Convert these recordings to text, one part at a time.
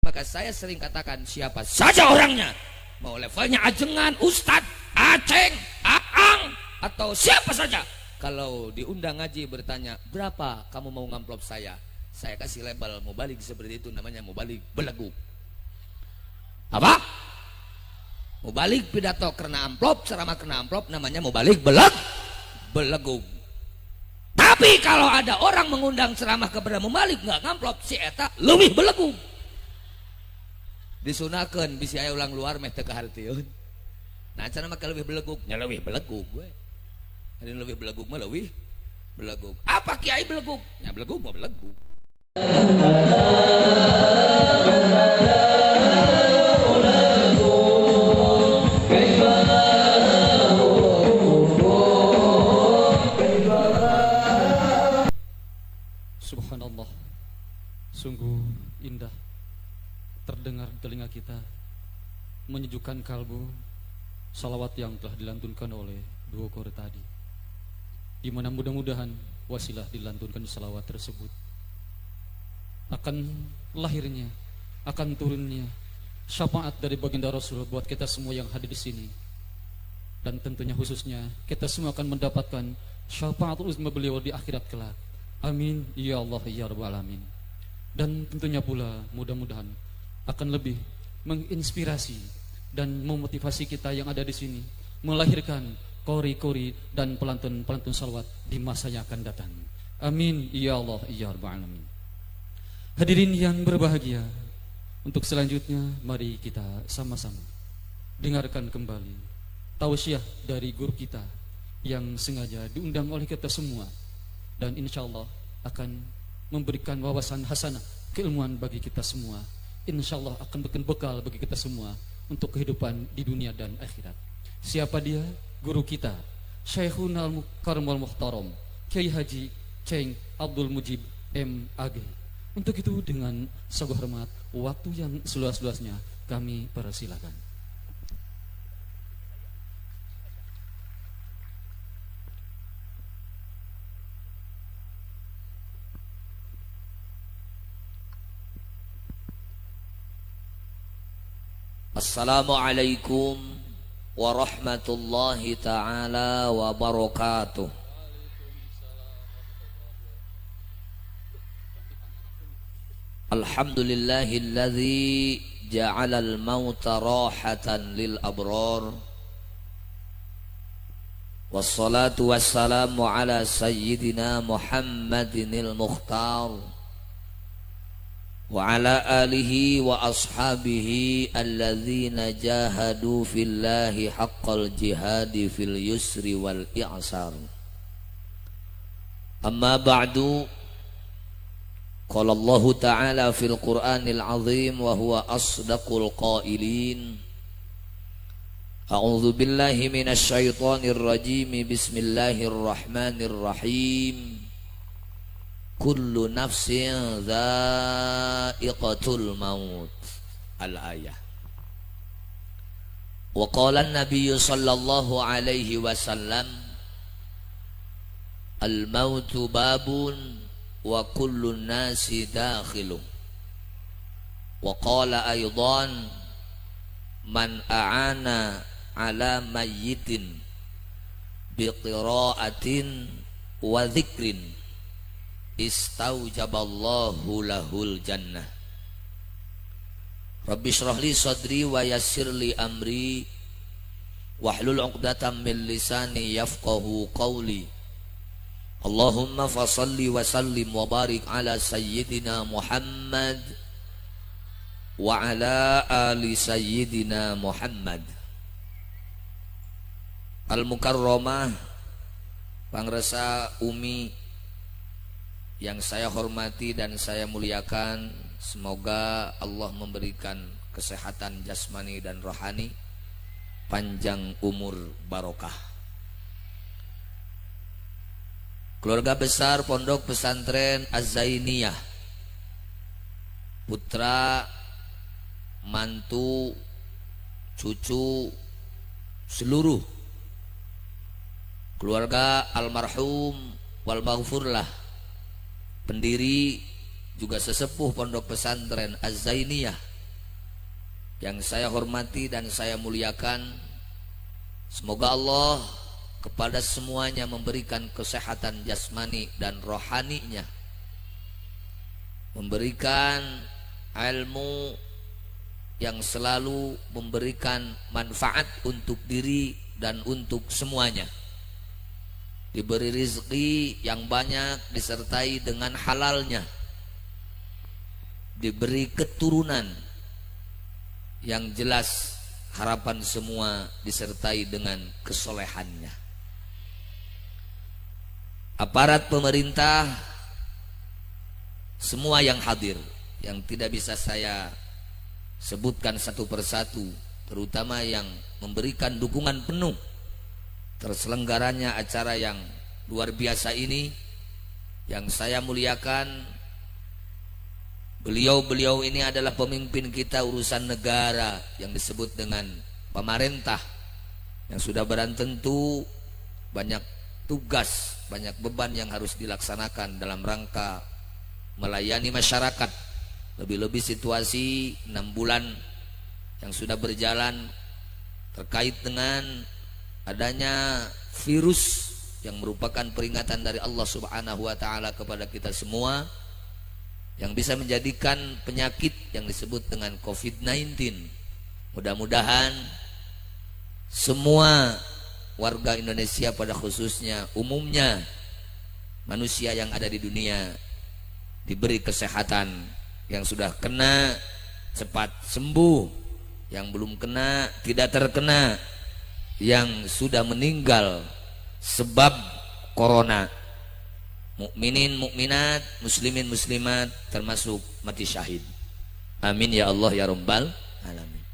Maka saya sering katakan, siapa saja orangnya, mau levelnya ajengan, ustad, aceng, aang, atau siapa saja, kalau diundang ngaji bertanya, berapa kamu mau ngamplop saya kasih label mubalik seperti itu, namanya mubalik beleguk. Apa? Mubalik pidato kena amplop, ceramah kena amplop, namanya mubalik beleguk. Tapi kalau ada orang mengundang ceramah kepada mubalik nggak ngamplop, si eta lebih beleguk. Disunahkan bisa aya ulang luar meh teu kahartieun. Nah cenah mah lebih beleguk, nya lebih beleguk gue. Ada lebih beleguk mah lebih beleguk. Apa kiai beleguk? Nya beleguk mah beleguk. Subhanallah, sungguh indah terdengar di telinga kita, menyejukkan kalbu salawat yang telah dilantunkan oleh dua kore tadi, di mana mudah-mudahan wasilah dilantunkan salawat tersebut akan lahirnya, akan turunnya syafaat dari baginda Rasul buat kita semua yang hadir di sini, dan tentunya khususnya kita semua akan mendapatkan syafaat uzma beliau di akhirat kelak. Amin ya Allah ya Rabbal alamin. Dan tentunya pula mudah-mudahan akan lebih menginspirasi dan memotivasi kita yang ada di sini, melahirkan kori-kori dan pelantun-pelantun salawat di masa yang akan datang. Amin ya Allah ya Rabbal alamin. Hadirin yang berbahagia, untuk selanjutnya mari kita sama-sama dengarkan kembali tausiah dari guru kita yang sengaja diundang oleh kita semua, dan insya Allah akan memberikan wawasan hasanah keilmuan bagi kita semua. Insya Allah akan bikin bekal bagi kita semua untuk kehidupan di dunia dan akhirat. Siapa dia? Guru kita, Syekhun Al-Mukarram Wal-Muhtaram, Kiai Haji Ceng Abdul Mujib M.Ag. Untuk itu dengan segala hormat, waktu yang seluas-luasnya kami persilakan. Assalamualaikum warahmatullahi ta'ala wabarakatuh. Alhamdulillahilladzi ja'alal mauta rahatan lil abrar. Wassalatu wassalamu ala sayyidina Muhammadinil Mukhtar wa ala alihi wa ashabihi alladzina jahadu fillahi haqqal jihadi fil yusri wal i'sar. Amma ba'du, qala Allah ta'ala fil Qur'anil azim wa huwa asdaqul qailin. A'udzu billahi minasy syaithanir rajim. Bismillahirrahmanirrahim. Kullu nafsin dha'iqatul maut. Al-ayah. Wa qala an-nabiy sallallahu alaihi wasallam, al-mautu babun wa kullu nasi dakhilu. Wa qala aydan, man a'ana ala mayyitin biqira'atin wa dzikrin istaujaballahu lahul jannah. Rabbi shrah li sadri wa yassir li amri wahlul 'uqdatam min lisani yafqahu qawli. Allahumma fasalli wa sallim wa barik ala sayyidina Muhammad wa ala ali sayyidina Muhammad. Al-Mukarramah Pangresa Umi yang saya hormati dan saya muliakan, semoga Allah memberikan kesehatan jasmani dan rohani, panjang umur barokah. Keluarga besar Pondok Pesantren Az-Zainiyah, putra, mantu, cucu, seluruh keluarga almarhum wal maghfurlah, pendiri juga sesepuh Pondok Pesantren Az-Zainiyah, yang saya hormati dan saya muliakan, semoga Allah kepada semuanya memberikan kesehatan jasmani dan rohaninya, memberikan ilmu yang selalu memberikan manfaat untuk diri dan untuk semuanya, diberi rezeki yang banyak disertai dengan halalnya, diberi keturunan yang jelas harapan semua disertai dengan kesolehannya. Aparat pemerintah, semua yang hadir, yang tidak bisa saya sebutkan satu persatu, terutama yang memberikan dukungan penuh terselenggaranya acara yang luar biasa ini, yang saya muliakan. Beliau-beliau ini adalah pemimpin kita urusan negara yang disebut dengan pemerintah, yang sudah barang tentu banyak tugas, banyak beban yang harus dilaksanakan dalam rangka melayani masyarakat. Lebih-lebih situasi 6 bulan yang sudah berjalan terkait dengan adanya virus yang merupakan peringatan dari Allah Subhanahu wa taala kepada kita semua, yang bisa menjadikan penyakit yang disebut dengan COVID-19. Mudah-mudahan semua warga Indonesia pada khususnya, umumnya manusia yang ada di dunia, diberi kesehatan. Yang sudah kena cepat sembuh, yang belum kena tidak terkena, yang sudah meninggal sebab corona, mukminin mukminat, muslimin muslimat, termasuk mati syahid. Amin ya Allah ya rabbal alamin.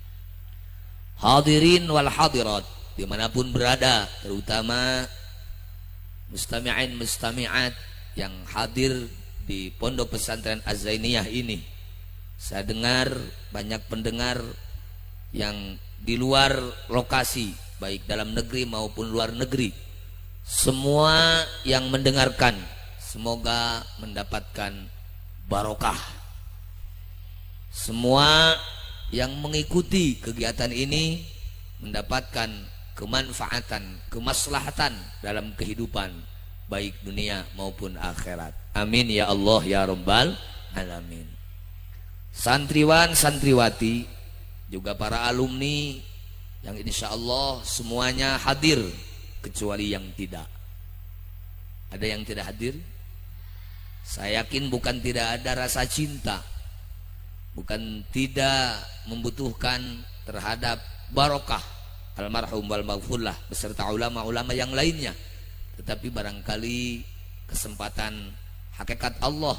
Hadirin wal hadirat dimanapun berada, terutama mustami'in mustami'at yang hadir di Pondok Pesantren Az-Zainiyah ini. Saya dengar banyak pendengar yang di luar lokasi, baik dalam negeri maupun luar negeri. Semua yang mendengarkan semoga mendapatkan barokah. Semua yang mengikuti kegiatan ini mendapatkan kemanfaatan, kemaslahatan dalam kehidupan baik dunia maupun akhirat. Amin ya Allah ya rabbal alamin. Santriwan santriwati, juga para alumni yang insya Allah semuanya hadir kecuali yang tidak. Ada yang tidak hadir? Saya yakin bukan tidak ada rasa cinta, bukan tidak membutuhkan terhadap barokah almarhum wal maghfurlah beserta ulama-ulama yang lainnya, tetapi barangkali kesempatan hakikat Allah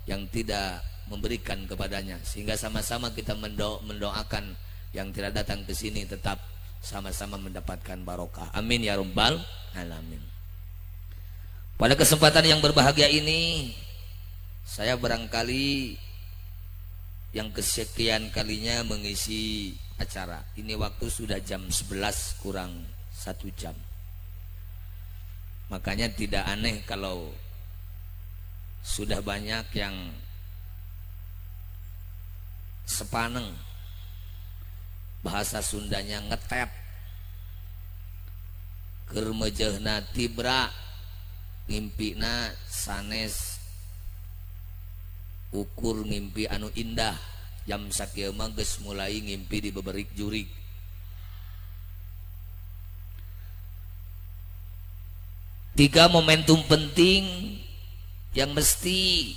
yang tidak memberikan kepadanya, sehingga sama-sama kita mendoakan yang tidak datang ke sini tetap sama-sama mendapatkan barokah. Amin ya rabbal alamin. Pada kesempatan yang berbahagia ini, saya barangkali yang kesekian kalinya mengisi acara ini. Waktu sudah jam 11 kurang 1 jam. Makanya tidak aneh kalau sudah banyak yang sepaneng, bahasa Sundanya ngetep, keur meujeuhna tibra, ngimpina sanes ukur ngimpi anu indah. Jam sakieu mah geus mulai ngimpi di beberik jurig. Tiga momentum penting yang mesti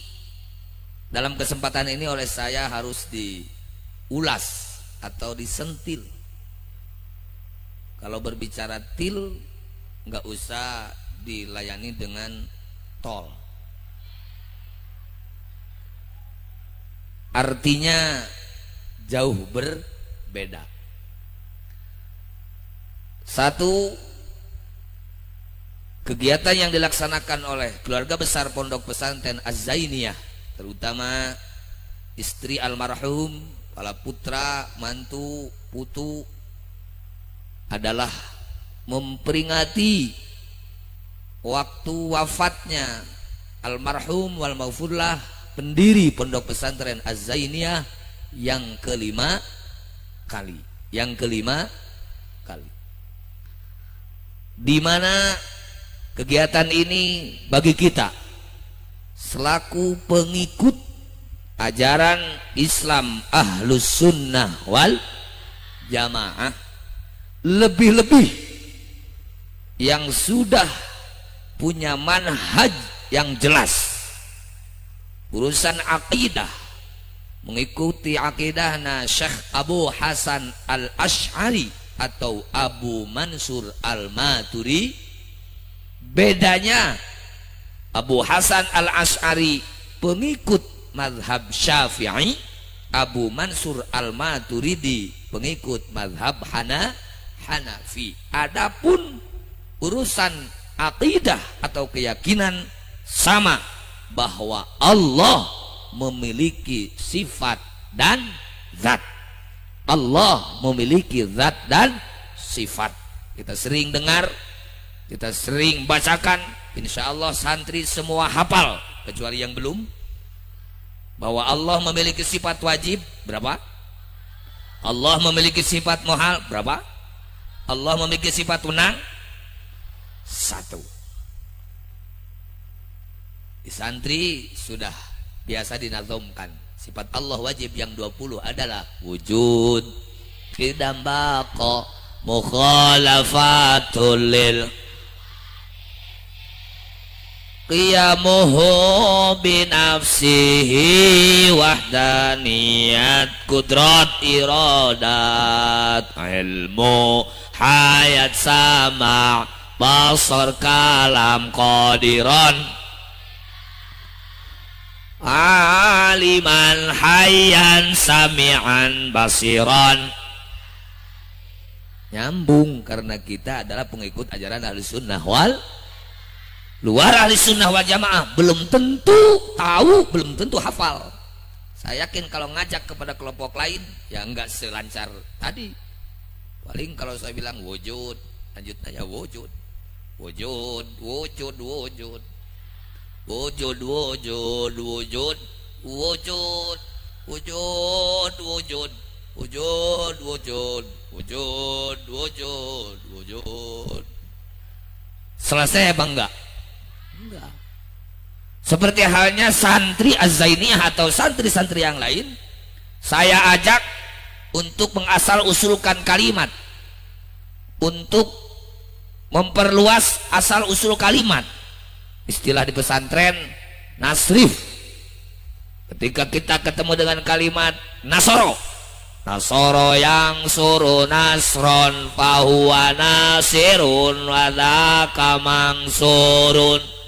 dalam kesempatan ini oleh saya harus diulas atau disentil. Kalau berbicara til, nggak usah dilayani dengan tol. Artinya jauh berbeda. Satu, kegiatan yang dilaksanakan oleh keluarga besar Pondok Pesantren Az-Zainiyah, terutama istri almarhum, para putra, mantu, putu, adalah memperingati waktu wafatnya almarhum wal maghfurlah pendiri Pondok Pesantren Az-Zainiyah yang kelima kali. Yang kelima kali. Di mana kegiatan ini bagi kita selaku pengikut ajaran Islam Ahlus Sunnah wal Jamaah, lebih-lebih yang sudah punya manhaj yang jelas urusan akidah, mengikuti akidahna Syekh Abu Hasan Al-Asy'ari atau Abu Mansur Al-Maturidi. Bedanya Abu Hasan Al-Asy'ari pengikut mazhab Syafi'i, Abu Mansur Al-Maturidi pengikut mazhab Hanafi. Adapun urusan akidah atau keyakinan sama, bahwa Allah memiliki sifat dan zat. Allah memiliki zat dan sifat. Kita sering dengar, kita sering bacakan, insya Allah santri semua hafal kecuali yang belum, bahwa Allah memiliki sifat wajib berapa? Allah memiliki sifat muhal berapa? Allah memiliki sifat menang satu. Di santri sudah biasa dinazomkan sifat Allah wajib yang 20 adalah wujud, qidam, baqa, mukhalafatul lil, qiyamuhu binafsihi, wahdaniyat, kudrat, iradat, ilmu, hayat, sama, basar, kalam, qadiran, aliman, hayyan, sami'an, basiran. Nyambung karena kita adalah pengikut ajaran Ahlus Sunnah wal. Luar Ahlus Sunnah wal Jamaah belum tentu tahu, belum tentu hafal. Saya yakin kalau ngajak kepada kelompok lain ya enggak selancar tadi. Paling kalau saya bilang wujud, lanjut aja wujud, wujud, wujud, wujud, wujud, wujud, wujud, wujud, wujud, wujud, wujud, wujud, wujud, wujud, wujud. Selesai apa enggak? Enggak. Seperti halnya santri Az-Zainiyah atau santri-santri yang lain, saya ajak untuk mengasal usulkan kalimat, untuk memperluas asal usul kalimat. Istilah di pesantren nasrif. Ketika kita ketemu dengan kalimat nasoro, nasoro yang suruh nasron fahuwa nasirun wadaka mangsurun.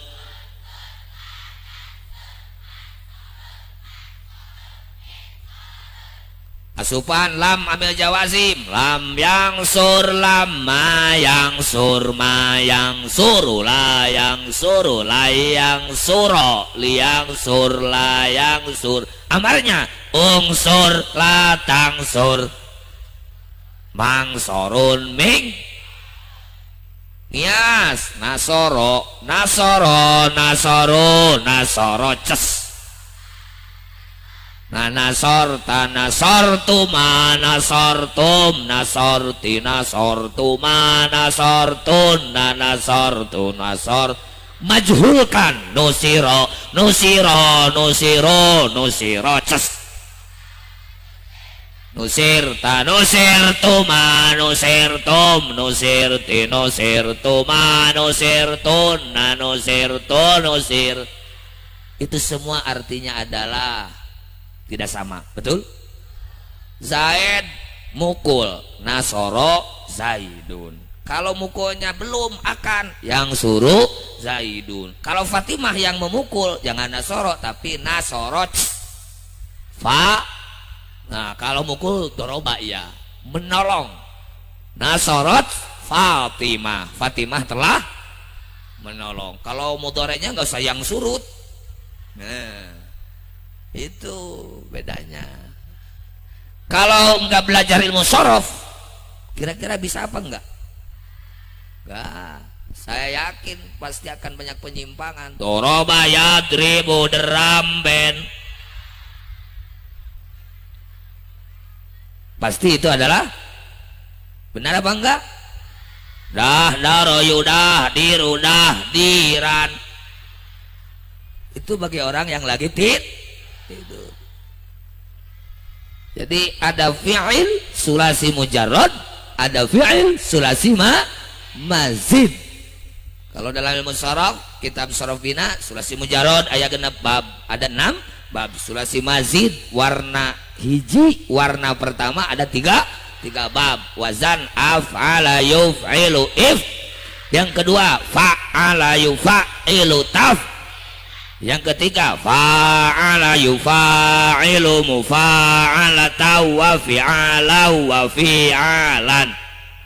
Asupan lam ambil jawazim, lam yang sur, lam ma yang sur, ma yang suru, la yang suru, la yang suro, li yang sur, la yang sur. Amarnya ungsur la tangsur, mangsorun ming. Nias nasoro, nasoro, nasoro, nasoro ces. Nasorta nasortuma nasortum nasorti nasortuma nasortun nasortu nasor. Majhulkan nusiro nusiro nusiro nusiro ces. Nusirta nusirtuma nusirtum nusirti nusirtuma nusirtun nusirtu nusir. Itu semua artinya adalah tidak sama, betul? Zaid mukul, nasoro Zaidun. Kalau mukulnya belum akan, yang suruh Zaidun. Kalau Fatimah yang memukul, jangan nasoro tapi nasorot fa. Nah kalau mukul doroba ya, menolong. Nasorot Fatimah, Fatimah telah menolong. Kalau mudorenya nggak usah yang surut. Nah itu bedanya. Kalau nggak belajar ilmu sorof, kira-kira bisa apa enggak? Enggak. Saya yakin pasti akan banyak penyimpangan. Doroba yadribu deramben. Pasti itu adalah benar apa enggak? Dah, daroyudah, dirudah, diran. Itu bagi orang yang lagi tidur. Jadi ada fi'il sulasi mujarrad, ada fi'il sulasi mazid. Kalau dalam ilmu sharaf, kitab Syarafina, sulasi mujarrad aya genep bab, ada 6 bab. Sulasi mazid warna hiji, warna pertama ada 3 bab. Wazan af'ala yuf'ilu if. Yang kedua fa'ala yufa'ilu taf. Yang ketiga fa'ala yufa'ilu mufa'alata wa fi'ala wa fi'alan.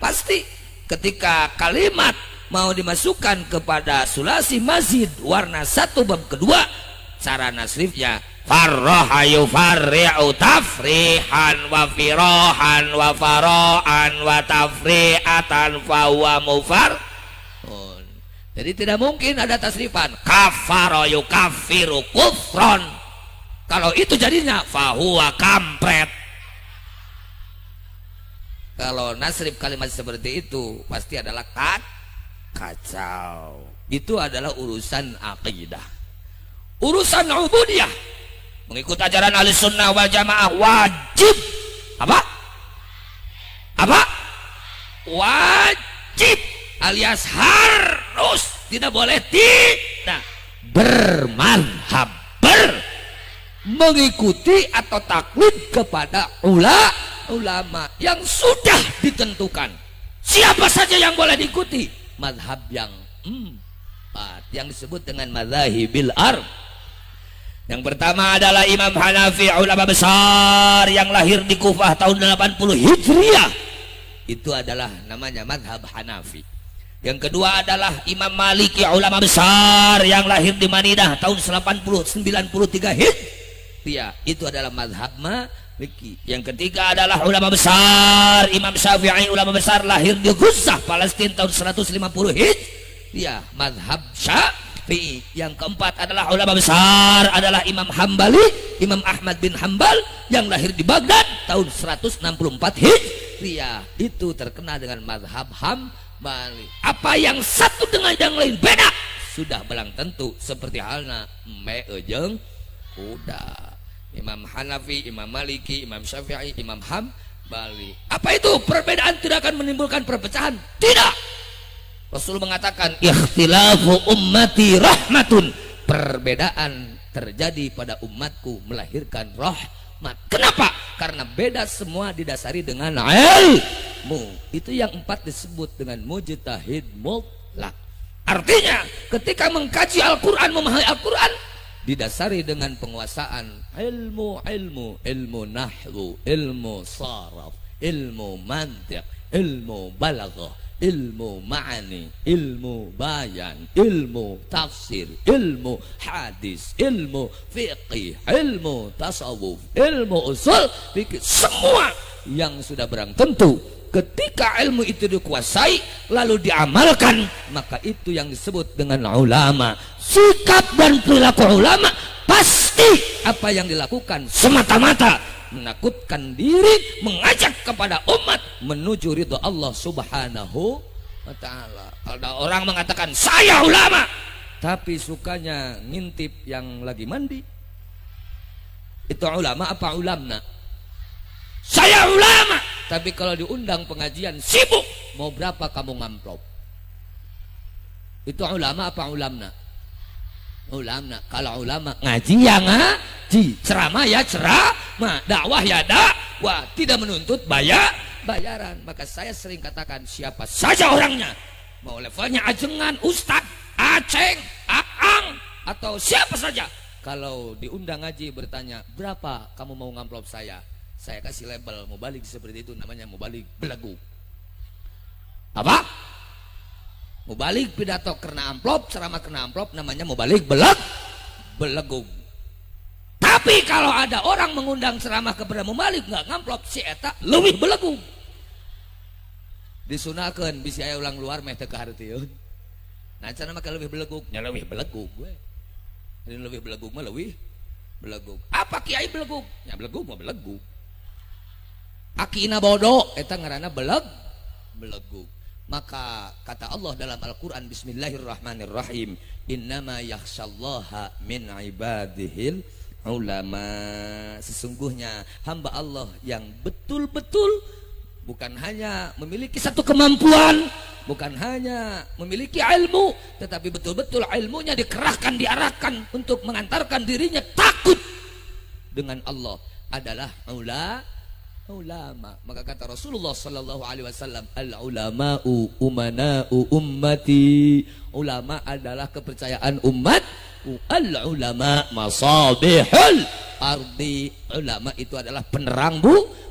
Pasti ketika kalimat mau dimasukkan kepada sulasi mazid warna 1 bab kedua, cara nasrifnya farraha yufarri'u tafrihan wa firahan wa fara'an wa tafri'atan fa huwa mufarrun. Jadi tidak mungkin ada tasrifan kafara yukaffiru kufron. Kalau itu jadinya fa huwa kampret. Kalau nasrif kalimat seperti itu pasti adalah kacau. Itu adalah urusan akidah. Urusan ubudiyah, mengikut ajaran ahli sunnah wal jamaah wajib apa? Wajib alias harus, tidak boleh tidak bermadhab, mengikuti atau taklid kepada ulama yang sudah ditentukan. Siapa saja yang boleh diikuti? Madhab yang yang disebut dengan madzahibil arb. Yang pertama adalah Imam Hanafi, ulama besar yang lahir di Kufah tahun 80 Hijriah. Itu adalah namanya madhab Hanafi. Yang kedua adalah Imam Maliki, ulama besar yang lahir di Madinah tahun 93 Hijriah. Itu adalah madhab Maliki. Yang ketiga adalah ulama besar Imam Syafi'i, ulama besar lahir di Ghuzah, Palestina tahun 150 Hijriah, madhab Syafi'i. Yang keempat adalah ulama besar adalah Imam Hambali, Imam Ahmad bin Hambal yang lahir di Baghdad tahun 164 Hijriah. Itu terkenal dengan madhab Hambali. Apa yang satu dengan yang lain beda, sudah belang tentu, seperti halnya embe jeung kuda. Imam Hanafi, Imam Maliki, Imam Syafi'i, Imam Hambali. Apa itu? Perbedaan tidak akan menimbulkan perpecahan? Tidak. Rasul mengatakan ikhtilafu ummati rahmatun. Perbedaan terjadi pada umatku melahirkan rahmat. Kenapa? Karena beda semua didasari dengan ilmu. Itu yang 4 disebut dengan mujtahid mutlak. Artinya ketika mengkaji Al-Quran, memahami Al-Quran, didasari dengan penguasaan ilmu nahwu, ilmu saraf, ilmu mantiq, ilmu balaghah, ilmu ma'ani, ilmu bayan, ilmu tafsir, ilmu hadis, ilmu fiqih, ilmu tasawuf, ilmu usul fikih, semua yang sudah barang tentu. Ketika ilmu itu dikuasai lalu diamalkan, maka itu yang disebut dengan ulama. Sikap dan perilaku ulama pasti apa yang dilakukan semata-mata menakutkan diri, mengajak kepada umat menuju ridho Allah subhanahu wa ta'ala. Ada orang mengatakan saya ulama, tapi sukanya ngintip yang lagi mandi, itu ulama apa ulamna? Saya ulama, tapi kalau diundang pengajian sibuk, mau berapa kamu ngamplop? Itu ulama apa ulamna? Ulama. Kalau ulama ngaji ya ngaji, ceramah ya ceramah, dakwah ya dakwah, tidak menuntut bayaran. Maka saya sering katakan siapa saja orangnya, mau levelnya ajengan, ustad, aceng, aang, atau siapa saja, kalau diundang ngaji bertanya berapa kamu mau ngamplop saya kasih label mubalik seperti itu, namanya mubalik belagu. Apa? Mubalik pidato kena amplop, ceramah kena amplop, namanya mubalik belegung. Tapi kalau ada orang mengundang ceramah kepada mubalik nggak ngamplop, si eta leuwih belegung. Disunahkeun bisi aya ulang luar meh teu kahartieun. Nah cenah mah leuwih belegung, nya leuwih belegung we. Jadi leuwih belegung mah leuwih belegung. Apa kiai belegung? Ya belegung mah belegung. akina bodoh eta ngaranna belegug. Maka kata Allah dalam Al-Qur'an, bismillahirrahmanirrahim, innama yakhsyallaha min ibadihil ulama. Sesungguhnya hamba Allah yang betul-betul bukan hanya memiliki satu kemampuan, bukan hanya memiliki ilmu, tetapi betul-betul ilmunya dikerahkan, diarahkan untuk mengantarkan dirinya takut dengan Allah adalah ulama. Maka kata Rasulullah sallallahu alaihi wasallam, al ulama'u umana'u ummati. Ulama adalah kepercayaan umat. Al ulama masabihul ardi. Ulama itu adalah penerang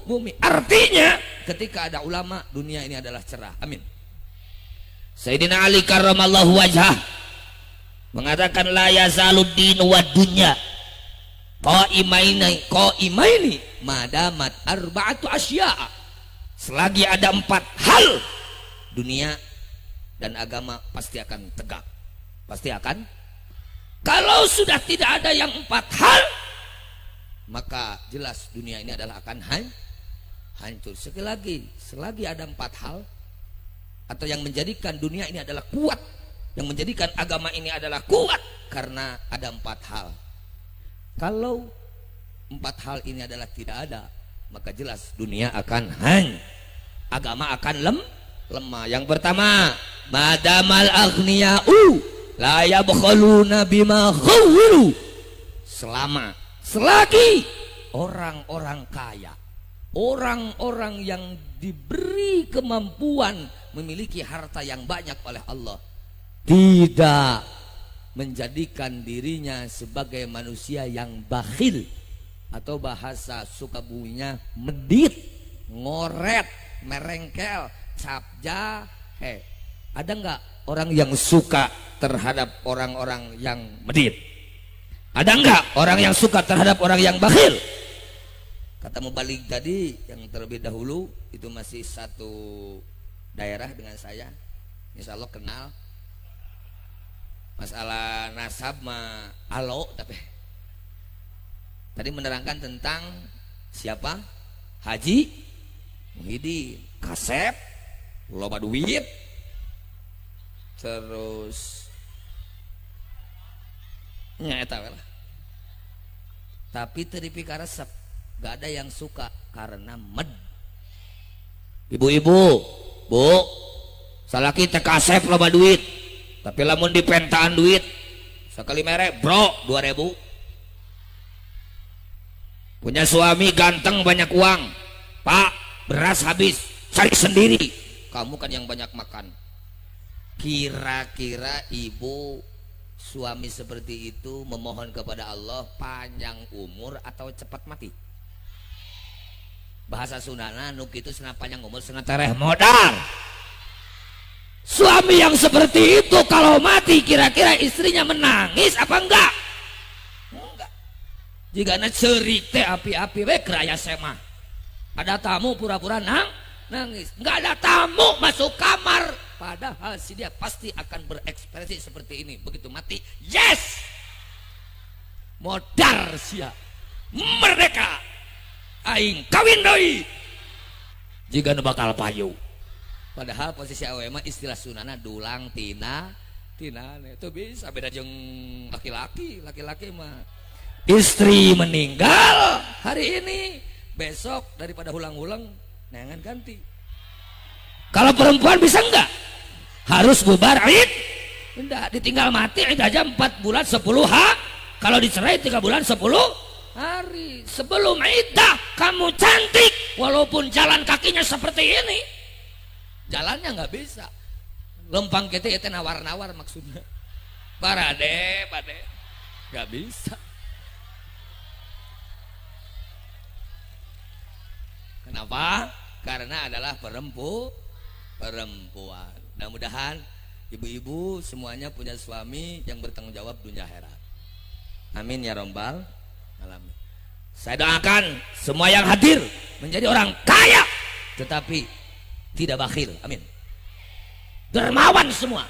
bumi. Artinya ketika ada ulama, dunia ini adalah cerah. Amin. Sayyidina Ali karramallahu wajhah mengatakan, la yazalud din wa dunya qaimaini madamat arba'atu asya'a. Selagi ada 4 hal, dunia dan agama pasti akan tegak, pasti akan. Kalau sudah tidak ada yang 4 hal, maka jelas dunia ini adalah akan hancur. Sekali lagi, selagi ada 4 hal, atau yang menjadikan dunia ini adalah kuat, yang menjadikan agama ini adalah kuat, karena ada 4 hal. Kalau 4 hal ini adalah tidak ada, maka jelas dunia akan agama akan lemah. Yang pertama, madamal aghniya'u la yabkhaluna bima khawwiru. Selagi orang-orang kaya, orang-orang yang diberi kemampuan memiliki harta yang banyak oleh Allah, tidak menjadikan dirinya sebagai manusia yang bakhil, atau bahasa Sukabuminya medit, ngoret, merengkel, capja. Ada nggak orang yang suka terhadap orang-orang yang medit? Ada nggak orang yang suka terhadap orang yang bakhil? Kata Mubalik tadi yang terlebih dahulu itu masih satu daerah dengan saya, insya Allah kenal. Masalah nasab mah alo, tapi tadi menerangkan tentang siapa? Haji Muhyiddin, kasep, loba duit, terus nyata lah. Tapi teripi karesep, gak ada yang suka karena Ibu-ibu, bu, salaki teh kasep loba duit, tapi lamun dipentaan duit sekali merek bro 2000. Punya suami ganteng banyak uang, pak beras habis cari sendiri, kamu kan yang banyak makan. Kira-kira ibu suami seperti itu memohon kepada Allah panjang umur atau cepat mati? Bahasa Sundana nuk itu senang panjang umur senang tereh modal. Suami yang seperti itu kalau mati kira-kira istrinya menangis apa enggak? Enggak. Jika na cerik teh api-api we keraya semah. Ada tamu pura-pura nangis. Enggak ada tamu masuk kamar, padahal si dia pasti akan berekspresi seperti ini. Begitu mati, yes, modar sia, merdeka, aing kawin doi, jika nu bakal payu. Padahal posisi awe mah istilah sunana dulang tina itu bisa beda jeung laki-laki mah istri meninggal hari ini, besok daripada hulang-hulang nengan ganti. Kalau perempuan bisa enggak? Harus bubar id? Enggak, ditinggal mati id aja 4 bulan 10 hari. Kalau dicerai 3 bulan 10 hari. Sebelum iddah kamu cantik, walaupun jalan kakinya seperti ini, jalannya nggak bisa. Lempang kita itu nawar-nawar maksudnya. Parade, nggak bisa. Kenapa? Karena adalah perempuan. Mudah-mudahan ibu-ibu semuanya punya suami yang bertanggung jawab dunia akhirat. Amin ya robbal alamin. Saya doakan semua yang hadir menjadi orang kaya, tetapi tidak bakhil. Amin. Dermawan semua.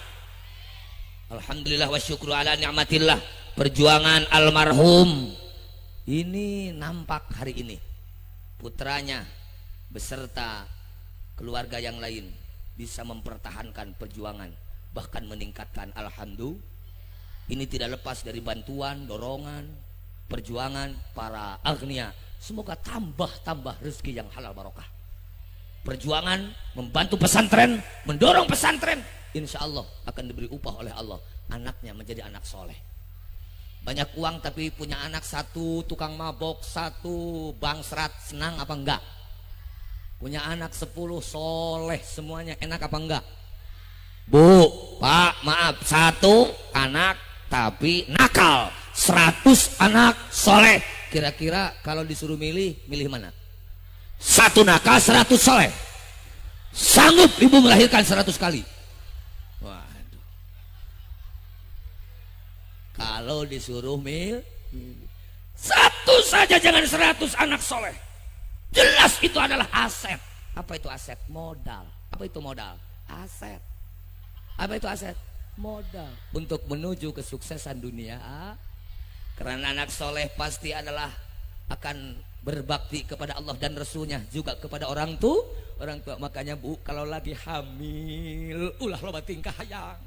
Alhamdulillah wa syukru ala ni'matillah. Perjuangan almarhum ini nampak hari ini. Putranya beserta keluarga yang lain bisa mempertahankan perjuangan, bahkan meningkatkan. Alhamdulillah, ini tidak lepas dari bantuan, dorongan, perjuangan para agnia. Semoga tambah rezeki yang halal barokah. Perjuangan membantu pesantren, mendorong pesantren, insya Allah akan diberi upah oleh Allah. Anaknya menjadi anak soleh. Banyak uang tapi punya anak satu tukang mabok, satu bangsrat, senang apa enggak? Punya anak 10 soleh semuanya, enak apa enggak? Bu, Pak, maaf, 1 anak tapi nakal, 100 anak soleh. Kira-kira kalau disuruh milih mana? 1 nakal, 100 soleh. Sanggup ibu melahirkan 100 kali? Waduh. Kalau disuruh milih 1 saja, jangan 100 anak soleh. Jelas itu adalah aset. Apa itu aset? Modal. Apa itu modal? Aset. Apa itu aset? Modal untuk menuju kesuksesan dunia. Karena anak soleh pasti adalah akan berbakti kepada Allah dan Rasulnya, juga kepada orang tua. Makanya bu, kalau lagi hamil, ulah loba tingkah hayang.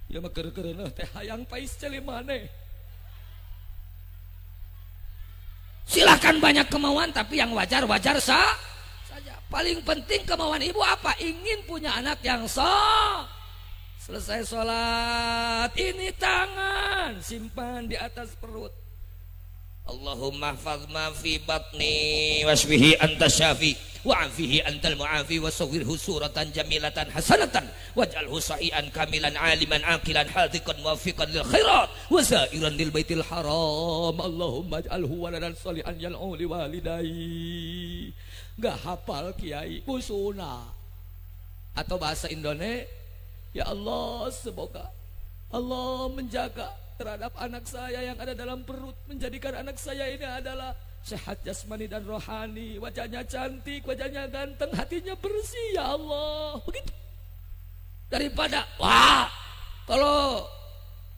Ya mah keur-keureuneun teh hayang pais celimane. Silahkan banyak kemauan, tapi yang wajar-wajar saja. Paling penting kemauan ibu apa? Ingin punya anak yang selesai sholat, ini tangan simpan di atas perut. Allahumma hafaz ma fi batni wasbihi anta syafi wa'afihi antal mu'afi wasawwirhu suratan jamilatan hasanatan waj'alhu sahihan kamilan aliman aqilan hadiqan muwafiqan lil khairat wa zairan lil baitil haram. Allahumma ij'alhu waladan shalihan yal'u li walidayhi. Gak hafal kiai usuna atau bahasa Indonesia, ya Allah, semoga Allah menjaga terhadap anak saya yang ada dalam perut, menjadikan anak saya ini adalah sehat jasmani dan rohani, wajahnya cantik, wajahnya ganteng, hatinya bersih, ya Allah. Begitu. Daripada wah, kalau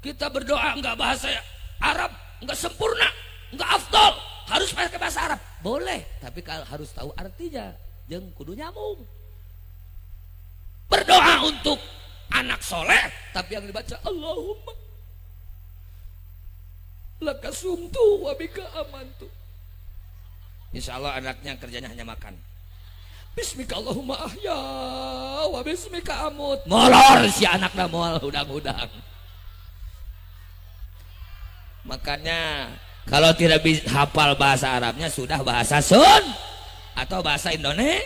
kita berdoa enggak bahasa Arab, enggak sempurna, enggak afdol, harus pakai bahasa Arab. Boleh, tapi kalau harus tahu artinya, jeung kudu nyambung. Berdoa untuk anak soleh, tapi yang dibaca Allahumma laka sumtu wa bika amantu. Insya Allah anaknya kerjanya hanya makan. Bismika Allahumma ahya wa bismika amut. Molor si anaknya mol udang-udang. Makanya kalau tidak bisa hafal bahasa Arabnya, sudah bahasa Sun atau bahasa Indonesia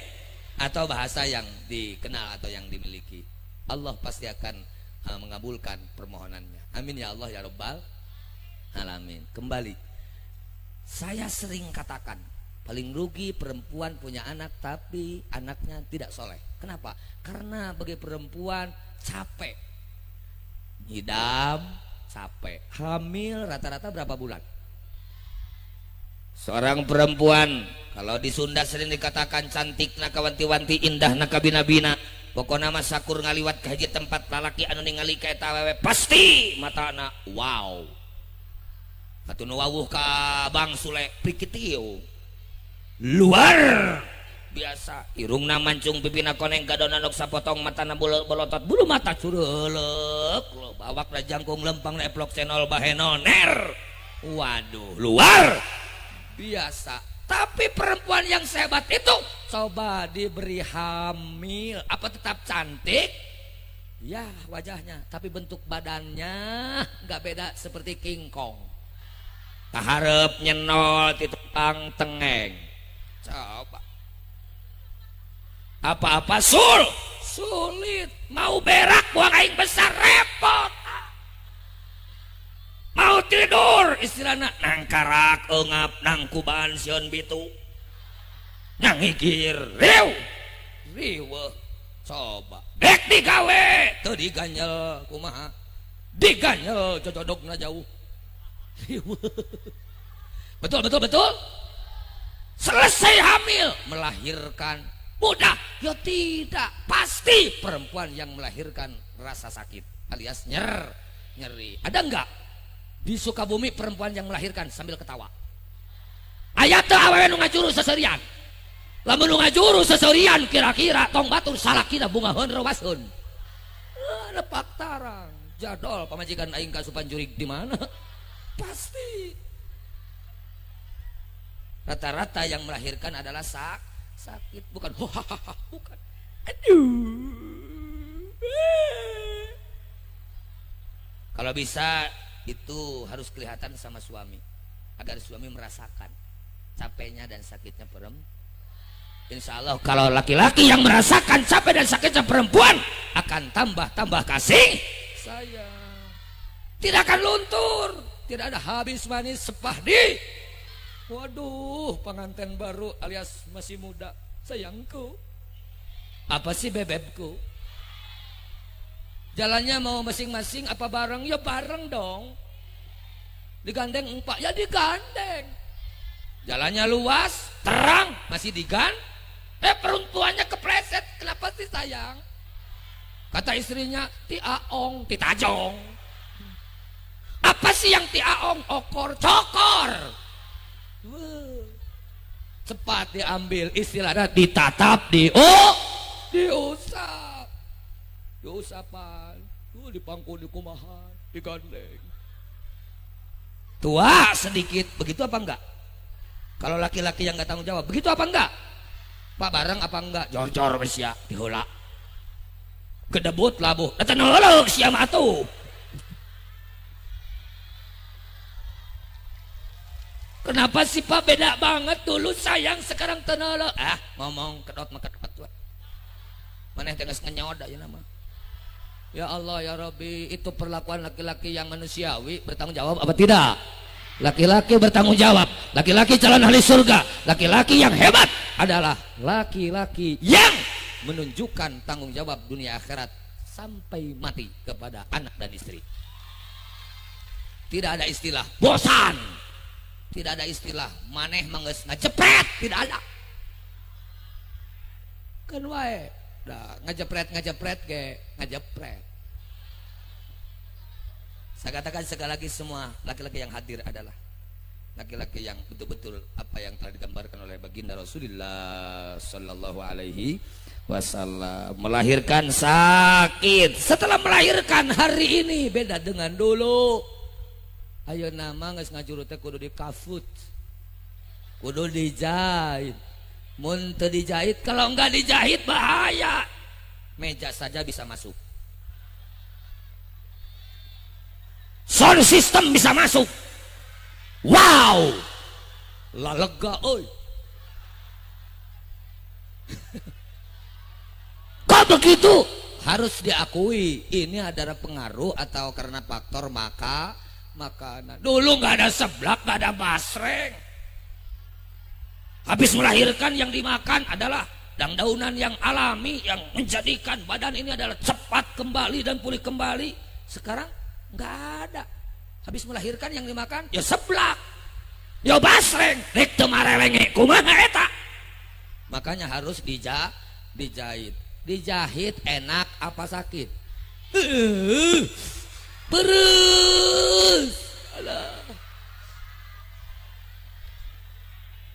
atau bahasa yang dikenal atau yang dimiliki. Allah pasti akan mengabulkan permohonannya. Amin ya Allah ya Rabbal alamin. Kembali, saya sering katakan paling rugi perempuan punya anak tapi anaknya tidak soleh. Kenapa? Karena bagi perempuan capek, ngidam, capek. Hamil rata-rata berapa bulan? Seorang perempuan kalau di Sunda sering dikatakan cantik nakawanti-wanti, indah nakabina-bina. Pokoknya mah sakur ngaliwat ke hiji tempat lalaki anu ningali ka eta awewe pasti matana wow. Atuh nu wawuh ka Bang Sule prikitiu. Luar biasa, irungna mancung, pipina koneng, gadona nok sapotong, matana bolotot, bulu mata cureulek, bawakna jangkung, lempang eplok cenol bahenol ner. Waduh, luar biasa. Tapi perempuan yang sehebat itu coba diberi hamil, apa tetap cantik? Ya wajahnya, tapi bentuk badannya nggak beda seperti King Kong. Kaharep nyenol ti tukang tengeng. Coba. Apa-apa sulit. Mau berak buang aing besar repot. Mau tidur istilahna nangkarak eungap nang kubaan sion bitu nang ngikir riweuh. Coba dek digawe teu diganyel kumaha, diganyel cocodokna jauh riweuh. Betul. Selesai hamil melahirkan mudah? Ya tidak, pasti perempuan yang melahirkan rasa sakit alias nyeri. Ada enggak di Sukabumi perempuan yang melahirkan sambil ketawa? Aya teu awewe nu ngajuru seserian? Lamun ngajuru seserian kira-kira tong batur salakina bungaheun rawaseun. Nepak tarang. Jadol pamajikan aing kasupan jurig di mana? Pasti. Rata-rata yang melahirkan adalah sakit, bukan hahaha, bukan. Aduh. Kalau bisa itu harus kelihatan sama suami agar suami merasakan capeknya dan sakitnya perempuan. Insya Allah kalau laki-laki yang merasakan capek dan sakitnya perempuan akan tambah kasih sayang, tidak akan luntur, tidak ada habis manis sepahdi. Waduh, pengantin baru alias masih muda, sayangku, apa sih bebebku? Jalannya mau masing-masing apa bareng? Ya bareng dong. Digandeng empat ya digandeng. Jalannya luas, terang, masih digandeng. Perempuannya kepleset, kenapa sih sayang? Kata istrinya, ti aong, ti tajong. Apa sih yang ti aong? Okor, cokor. Cepat diambil, istilahnya ditatap, diusap. Diusapan, dipangku, dikumahan, digandeng. Tua sedikit, begitu apa enggak? Kalau laki-laki yang nggak tanggung jawab, begitu apa enggak? Pak bareng apa enggak? Jor-jor besia diheula. Kedebut labuh. Datang heula sia mah atuh. Kenapa sih Pak beda banget dulu sayang sekarang teu heula? Ngomong kedot mah kedot. Maneh teh geus ngenyoda ya nama. Ya Allah ya Rabbi, itu perlakuan laki-laki yang manusiawi bertanggung jawab apa tidak? Laki-laki bertanggung jawab, laki-laki calon ahli surga, laki-laki yang hebat adalah laki-laki yang menunjukkan tanggung jawab dunia akhirat sampai mati kepada anak dan istri. Tidak ada istilah bosan, tidak ada istilah maneh manggeus ngajepret, tidak ada. Kan wae, ngajepret ge ngajepret. Saya katakan sekali lagi semua laki-laki yang hadir adalah laki-laki yang betul-betul apa yang telah digambarkan oleh baginda Rasulullah Sallallahu Alaihi Wasallam. Melahirkan sakit, setelah melahirkan hari ini beda dengan dulu. Ayo nama geus ngajuru teh kudu dikafut, kudu dijahit. Mun teu dijahit, kalau enggak dijahit bahaya. Meja saja bisa masuk. Sound system bisa masuk. Wow, lah lega oi. Kok begitu? Harus diakui ini adalah pengaruh atau karena faktor makanan. Dulu nggak ada seblak, nggak ada basreng. Habis melahirkan yang dimakan adalah daun-daunan yang alami yang menjadikan badan ini adalah cepat kembali dan pulih kembali. Sekarang nggak ada. Habis melahirkan yang dimakan ya seblak, ya basreng, rek teu marelenge kumaha eta. Makanya harus dijahit. Dijahit enak apa sakit? Perus.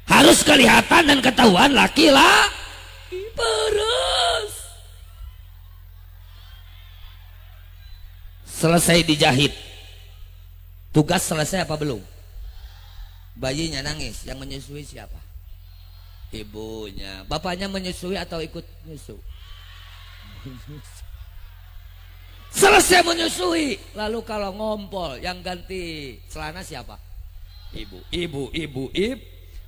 Harus kelihatan dan ketahuan laki-laki perus. Selesai dijahit, tugas selesai apa belum? Bayinya nangis, yang menyusui siapa? Ibunya. Bapaknya menyusui atau ikut nyusu? Selesai menyusui, lalu kalau ngompol yang ganti celana siapa? Ibu.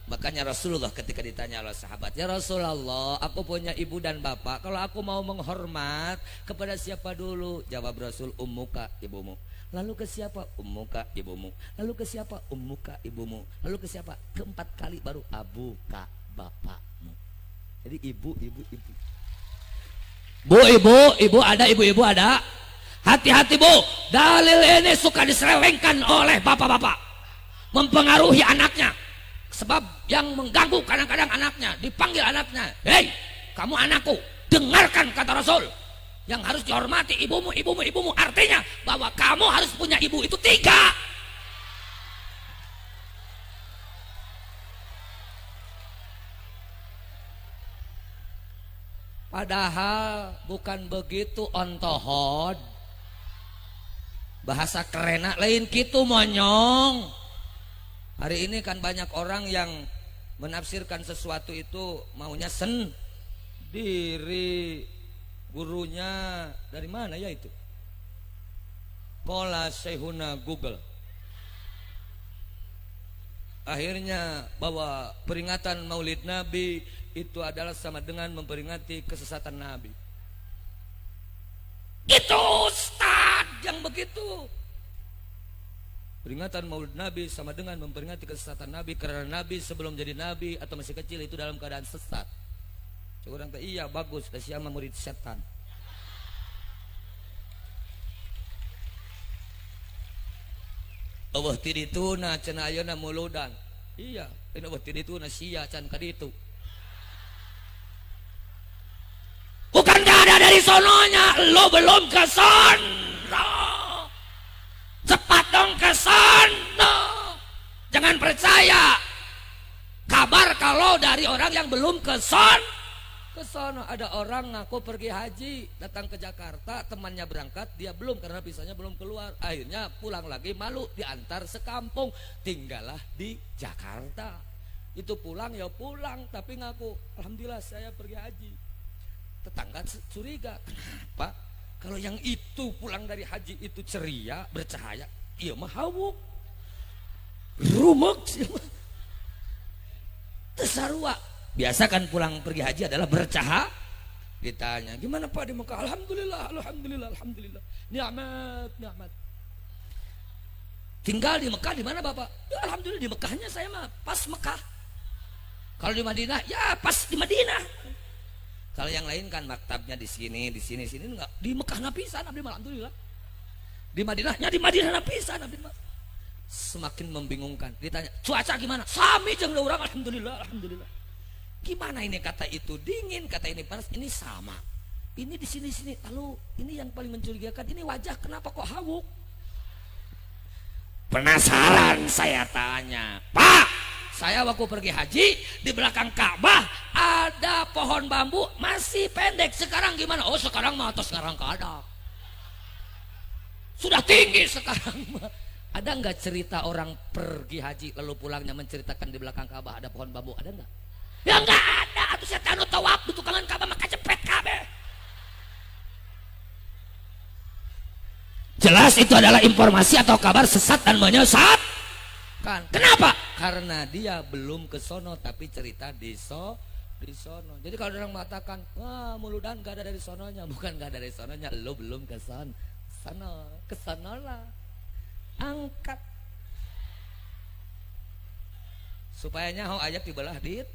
Makanya Rasulullah ketika ditanya oleh sahabat, ya Rasulullah, aku punya ibu dan bapak, kalau aku mau menghormat kepada siapa dulu? Jawab Rasul, ummuka, ibumu. Lalu ke siapa? Ummuka, ibumu. Lalu ke siapa? Ummuka, ibumu. Lalu ke siapa? Keempat kali baru abuka, bapakmu. Jadi ibu. Ibu ada. Hati-hati bu, dalil ini suka diselewengkan oleh bapak-bapak, mempengaruhi anaknya. Sebab yang mengganggu kadang-kadang anaknya, dipanggil anaknya, hei kamu anakku, dengarkan kata Rasul, yang harus dihormati ibumu. Artinya bahwa kamu harus punya ibu itu 3. Padahal bukan begitu ontohod. Bahasa kerena lain gitu monyong. Hari ini kan banyak orang yang menafsirkan sesuatu itu maunya sendiri. Gurunya dari mana ya itu? Kola Sehuna Google. Akhirnya bahwa peringatan Maulid Nabi itu adalah sama dengan memperingati kesesatan Nabi. Itu Ustaz yang begitu. Peringatan Maulid Nabi sama dengan memperingati kesesatan Nabi, karena Nabi sebelum jadi Nabi atau masih kecil itu dalam keadaan sesat. Orang kata iya bagus, kasih sama murid setan. Allah tidituna cenah ayeuna muludan. Iya, ini Allah tidituna sia can kaditu. Bukan gak ada dari sononya, lo belum ke sono. Cepat dong ke sono. Jangan percaya kabar kalau dari orang yang belum ke sono. Ke sono ada orang ngaku pergi haji, datang ke Jakarta, temannya berangkat, dia belum karena visanya belum keluar. Akhirnya pulang lagi malu, diantar sekampung, tinggallah di Jakarta. Itu pulang ya pulang, tapi ngaku alhamdulillah saya pergi haji. Tetangga curiga, kenapa? Kalau yang itu pulang dari haji itu ceria, bercahaya, iya mah hawuk, rumek, tesarua. Biasa kan pulang pergi haji adalah bercahaya. Ditanya, gimana Pak di Mekah? Alhamdulillah, alhamdulillah, alhamdulillah. Nikmat, nikmat. Tinggal di Mekah di mana Bapak? Ya, alhamdulillah di Mekahnya saya mah pas Mekah. Kalau di Madinah, ya pas di Madinah. Kalau yang lain kan maktabnya di sini, sini enggak. Di Mekah napisan, alhamdulillah. Di Madinahnya di Madinah napisan, alhamdulillah. Semakin membingungkan. Ditanya, cuaca gimana? Sami jeung urang, alhamdulillah, alhamdulillah. Gimana ini kata itu dingin, kata ini panas, ini sama. Ini di sini. Lalu ini yang paling mencurigakan, ini wajah kenapa kok hawuk? Penasaran saya tanya, Pak, saya waktu pergi haji di belakang Ka'bah ada pohon bambu masih pendek. Sekarang gimana? Oh sekarang mah atau sekarang kada. Sudah tinggi sekarang mah. Ada nggak cerita orang pergi haji lalu pulangnya menceritakan di belakang Ka'bah ada pohon bambu? Ada nggak? Ya nggak ada. Atau setan tawaf di tukangan Ka'bah maka cepet kabeh. Jelas itu adalah informasi atau kabar sesat dan menyesatkan. Kenapa? Karena dia belum ke sono tapi cerita di sono. Jadi kalau orang mengatakan, wah muludan gak ada dari sononya, bukan gak ada dari sononya, lo belum ke sono. Ke sono lah. Angkat. Supaya nyaho ayat dibelah dit.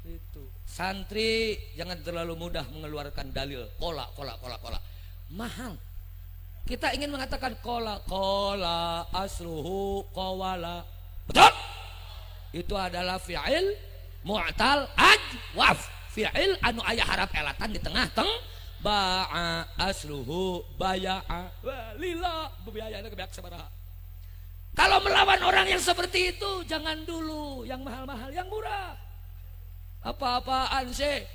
Itu. Santri jangan terlalu mudah mengeluarkan dalil. Kola. Mahal. Kita ingin mengatakan kola asluhu qawala. Betul? Itu adalah fi'il mu'tal ajwaf. Fi'il anu aya harap elatan di tengah-teng. Ba'a asluhu baya'a. Lila bebiayana kebiak sabaraha. Kalau melawan orang yang seperti itu jangan dulu yang mahal-mahal, yang murah. Apa-apaan sih?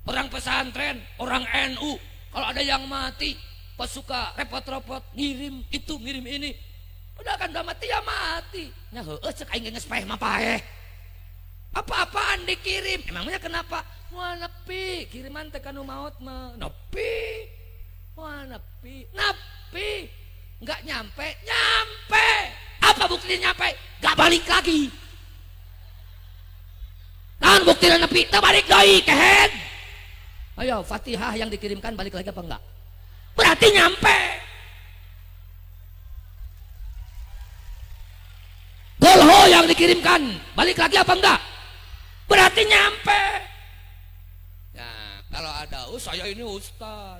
Orang pesantren, orang NU, kalau ada yang mati, pas suka repot-repot ngirim itu, ngirim ini. Udah kan udah mati ya mati. Nya heueuh cek aing geus paeh mah paeh. Apa-apaan dikirim? Emangnya kenapa? Wah nepi, kiriman teh kanu maot mah. Nepi. Wah nepi. Enggak nyampe. Apa buktinya nyampe? Enggak balik lagi. Naon buktinya nepi? Teu balik deui kehead. Ayo Fatihah yang dikirimkan balik lagi apa enggak? Berarti nyampe. Golho yang dikirimkan balik lagi apa enggak? Berarti nyampe. Nah, kalau ada saya ini ustad.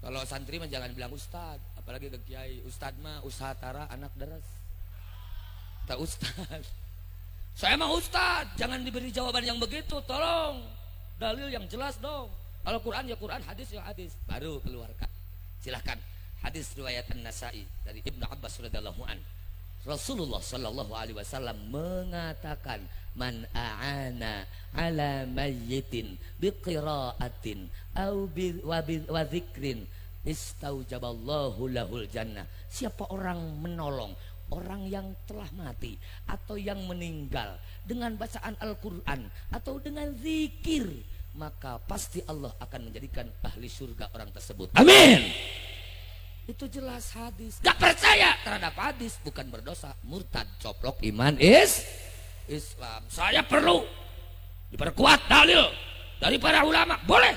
Kalau santri mah jangan bilang ustad, apalagi ke kiai. Ustad mah usaha tara anak deras. Tak ustad. Saya mah ustad, jangan diberi jawaban yang begitu, tolong. Dalil yang jelas dong. Kalau Quran ya Quran, hadis ya hadis. Baru keluarkan. Silahkan. Hadis riwayat An-Nasai dari Ibnu Abbas radhiyallahu an. Rasulullah Shallallahu Alaihi Wasallam mengatakan, man a'ana ala mayyitin biqiraatin au wa dzikrin istaujaballahu lahul jannah. Siapa orang menolong orang yang telah mati atau yang meninggal dengan bacaan Al-Quran atau dengan zikir, maka pasti Allah akan menjadikan ahli surga orang tersebut. Amin. Itu jelas hadis. Gak percaya terhadap hadis bukan berdosa, murtad, coplok iman Islam. Saya perlu diperkuat dalil dari para ulama. Boleh.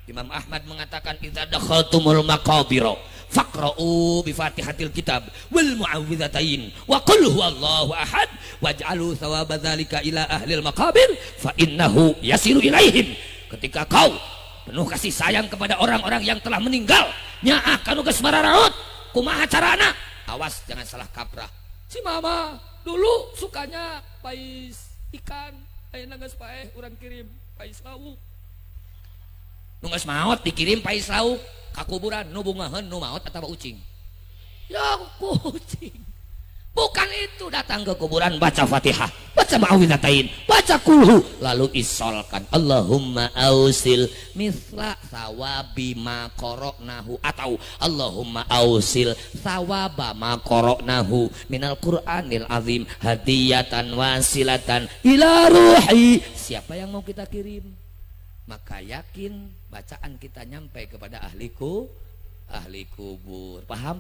Imam Ahmad mengatakan, idza dakhaltumul maqabira faqra'u bi Fatihatil kitab wal mu'awwidzatain wa qul huwallahu ahad waj'alu thawaba dzalika ila ahlil maqabir fa innahu yasiru ilaihim. Ketika kau penuh kasih sayang kepada orang-orang yang telah meninggal, nyaah kanu geus mararaot, kumaha carana? Awas jangan salah kaprah. Si mama dulu sukanya pais ikan, ayeuna geus paeh urang kirim pais lauk. Nu geus maot dikirim pais lauk ka kuburan, nu bungaheun nu maot atawa ucing? Ya kucing. Bukan itu, datang ke kuburan baca Fatihah, baca ma'awidzatain, baca kulhu, lalu isolkan Allahumma ausil mithla thawabi ma qara'nahu, atau Allahumma ausil thawaba ma qara'nahu minal Qur'anil azim hadiyatan wasilatan ila ruhi. Siapa yang mau kita kirim? Maka yakin bacaan kita nyampe kepada ahli kubur. Paham?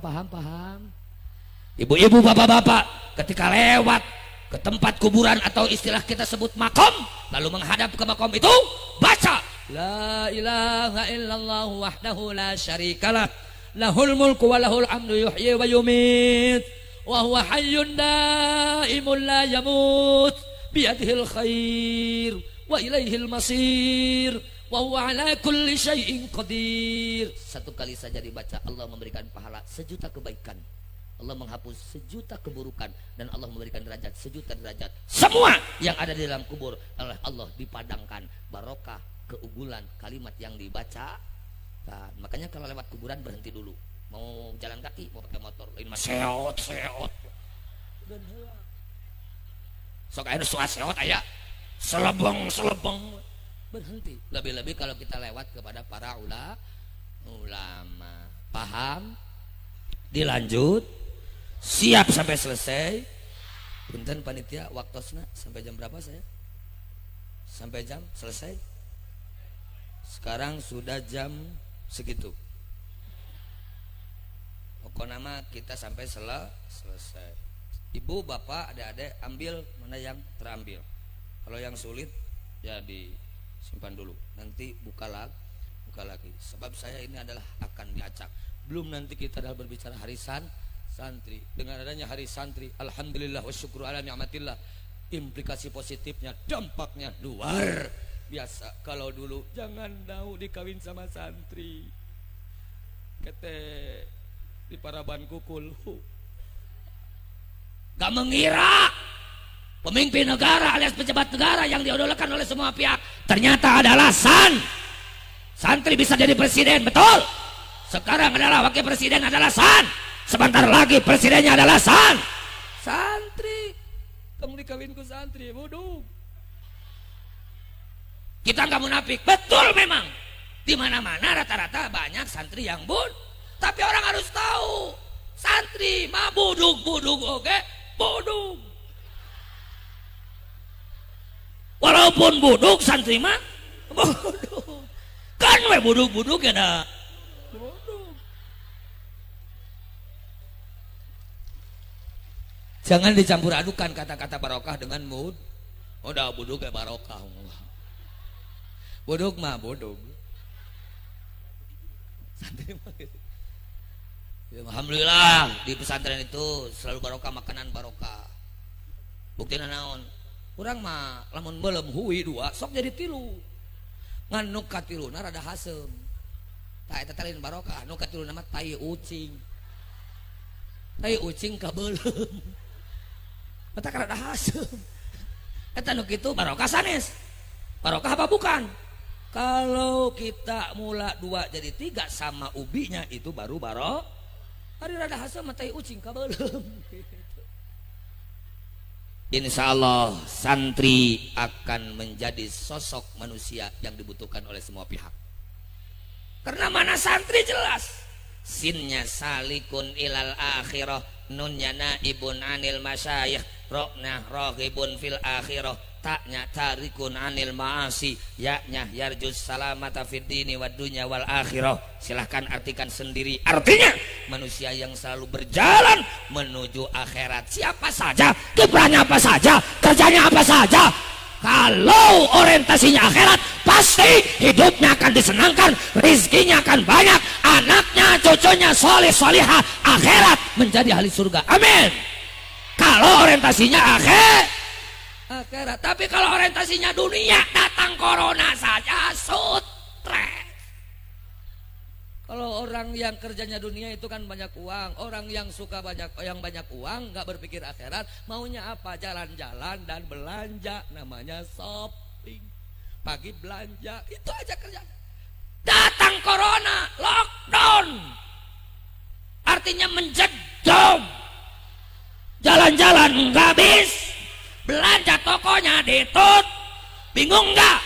Ibu-ibu, bapak-bapak, ketika lewat ke tempat kuburan atau istilah kita sebut makom, lalu menghadap ke makom itu, baca la ilaha illallah wahdahu la syarikalah lahul mulku wa lahul hamdu yuhyi wa yumit wa huwa hayyun daimun la yamut biyadihil khair wa ilaihil masir wa huwa ala kulli syai'in qadir. Satu kali saja dibaca, Allah memberikan pahala 1.000.000 kebaikan, Allah menghapus 1.000.000 keburukan, dan Allah memberikan derajat 1.000.000 derajat. Semua yang ada di dalam kubur oleh Allah dipadangkan barokah keunggulan kalimat yang dibaca. Dan makanya kalau lewat kuburan berhenti dulu. Mau jalan kaki, mau pakai motor, lain mah seot. Sok aya seot aya selebeng. Berhenti. Lebih-lebih kalau kita lewat kepada para ulama. Paham? Dilanjut. Siap sampai selesai. Punten panitia, waktosna sampai jam berapa saya? Sampai jam selesai. Sekarang sudah jam segitu. Pokoknya kita sampai selesai. Ibu, bapak, adik-adik ambil mana yang terambil. Kalau yang sulit ya disimpan dulu. Nanti buka lagi. Sebab saya ini adalah akan diacak. Belum nanti kita dah berbicara hari santri. Dengan adanya hari santri, alhamdulillah wa syukru ala ni'matillah, implikasi positifnya, dampaknya luar biasa. Kalau dulu jangan tahu dikawin sama santri, kete di paraban kukul, gak mengira pemimpin negara alias pejabat negara yang diidolakan oleh semua pihak ternyata adalah santri bisa jadi presiden. Betul. Sekarang adalah wakil presiden adalah sebentar lagi presidennya adalah santri. Kamu dikawinku santri, bodoh. Kita nggak munafik, betul memang. Di mana-mana rata-rata banyak santri yang tapi orang harus tahu, santri mah buduk, oke, buduk. Walaupun buduk, santri mah buduk. Kan we buduk ya dah. Jangan dicampur adukan kata-kata barokah dengan mood. Udah buduk kayak barokah. Buduk mah buduk. Santri mah gitu. Ya, alhamdulillah di pesantren itu selalu barokah, makanan barokah. Buktina naon? Urang mah lamun belum huwi 2 sok jadi 3. Ngan nu katiluna rada hasem. Tah eta teh lain barokah, nu katiluna mah tai ucing. Tai ucing kabeulem. Eta karada hasem. Eta nu kitu barokah sanes. Barokah apa bukan? Kalau kita mula 2 jadi 3 sama ubinya itu baru barokah. Hari rada hasem mah tai ucing kabeulem. insya Allah santri akan menjadi sosok manusia yang dibutuhkan oleh semua pihak. Karena mana santri jelas sinnya salikun ilal akhirah, nunnya naibun anil masyayikh, rokna rohibun fil akhirah, taknya tarikun anil ma'asi, yaknya yarjus salamata fid dini wad dunya wal akhirah. Silahkan artikan sendiri artinya, manusia yang selalu berjalan menuju akhirat. Siapa saja, kiprahnya apa saja, kerjanya apa saja, kalau orientasinya akhirat, pasti hidupnya akan disenangkan, rizkinya akan banyak, anaknya, cucunya soleh solihah, akhirat menjadi ahli surga. Amin. Kalau orientasinya akhirat. Tapi kalau orientasinya dunia, datang corona saja stres. Kalau orang yang kerjanya dunia itu kan banyak uang, orang yang suka banyak uang, nggak berpikir akhirat, maunya apa? Jalan-jalan dan belanja, namanya shopping. Pagi belanja, itu aja kerja. Datang corona, lockdown, artinya menjedom. Jalan-jalan nggak bisa, belanja tokonya ditut, bingung nggak?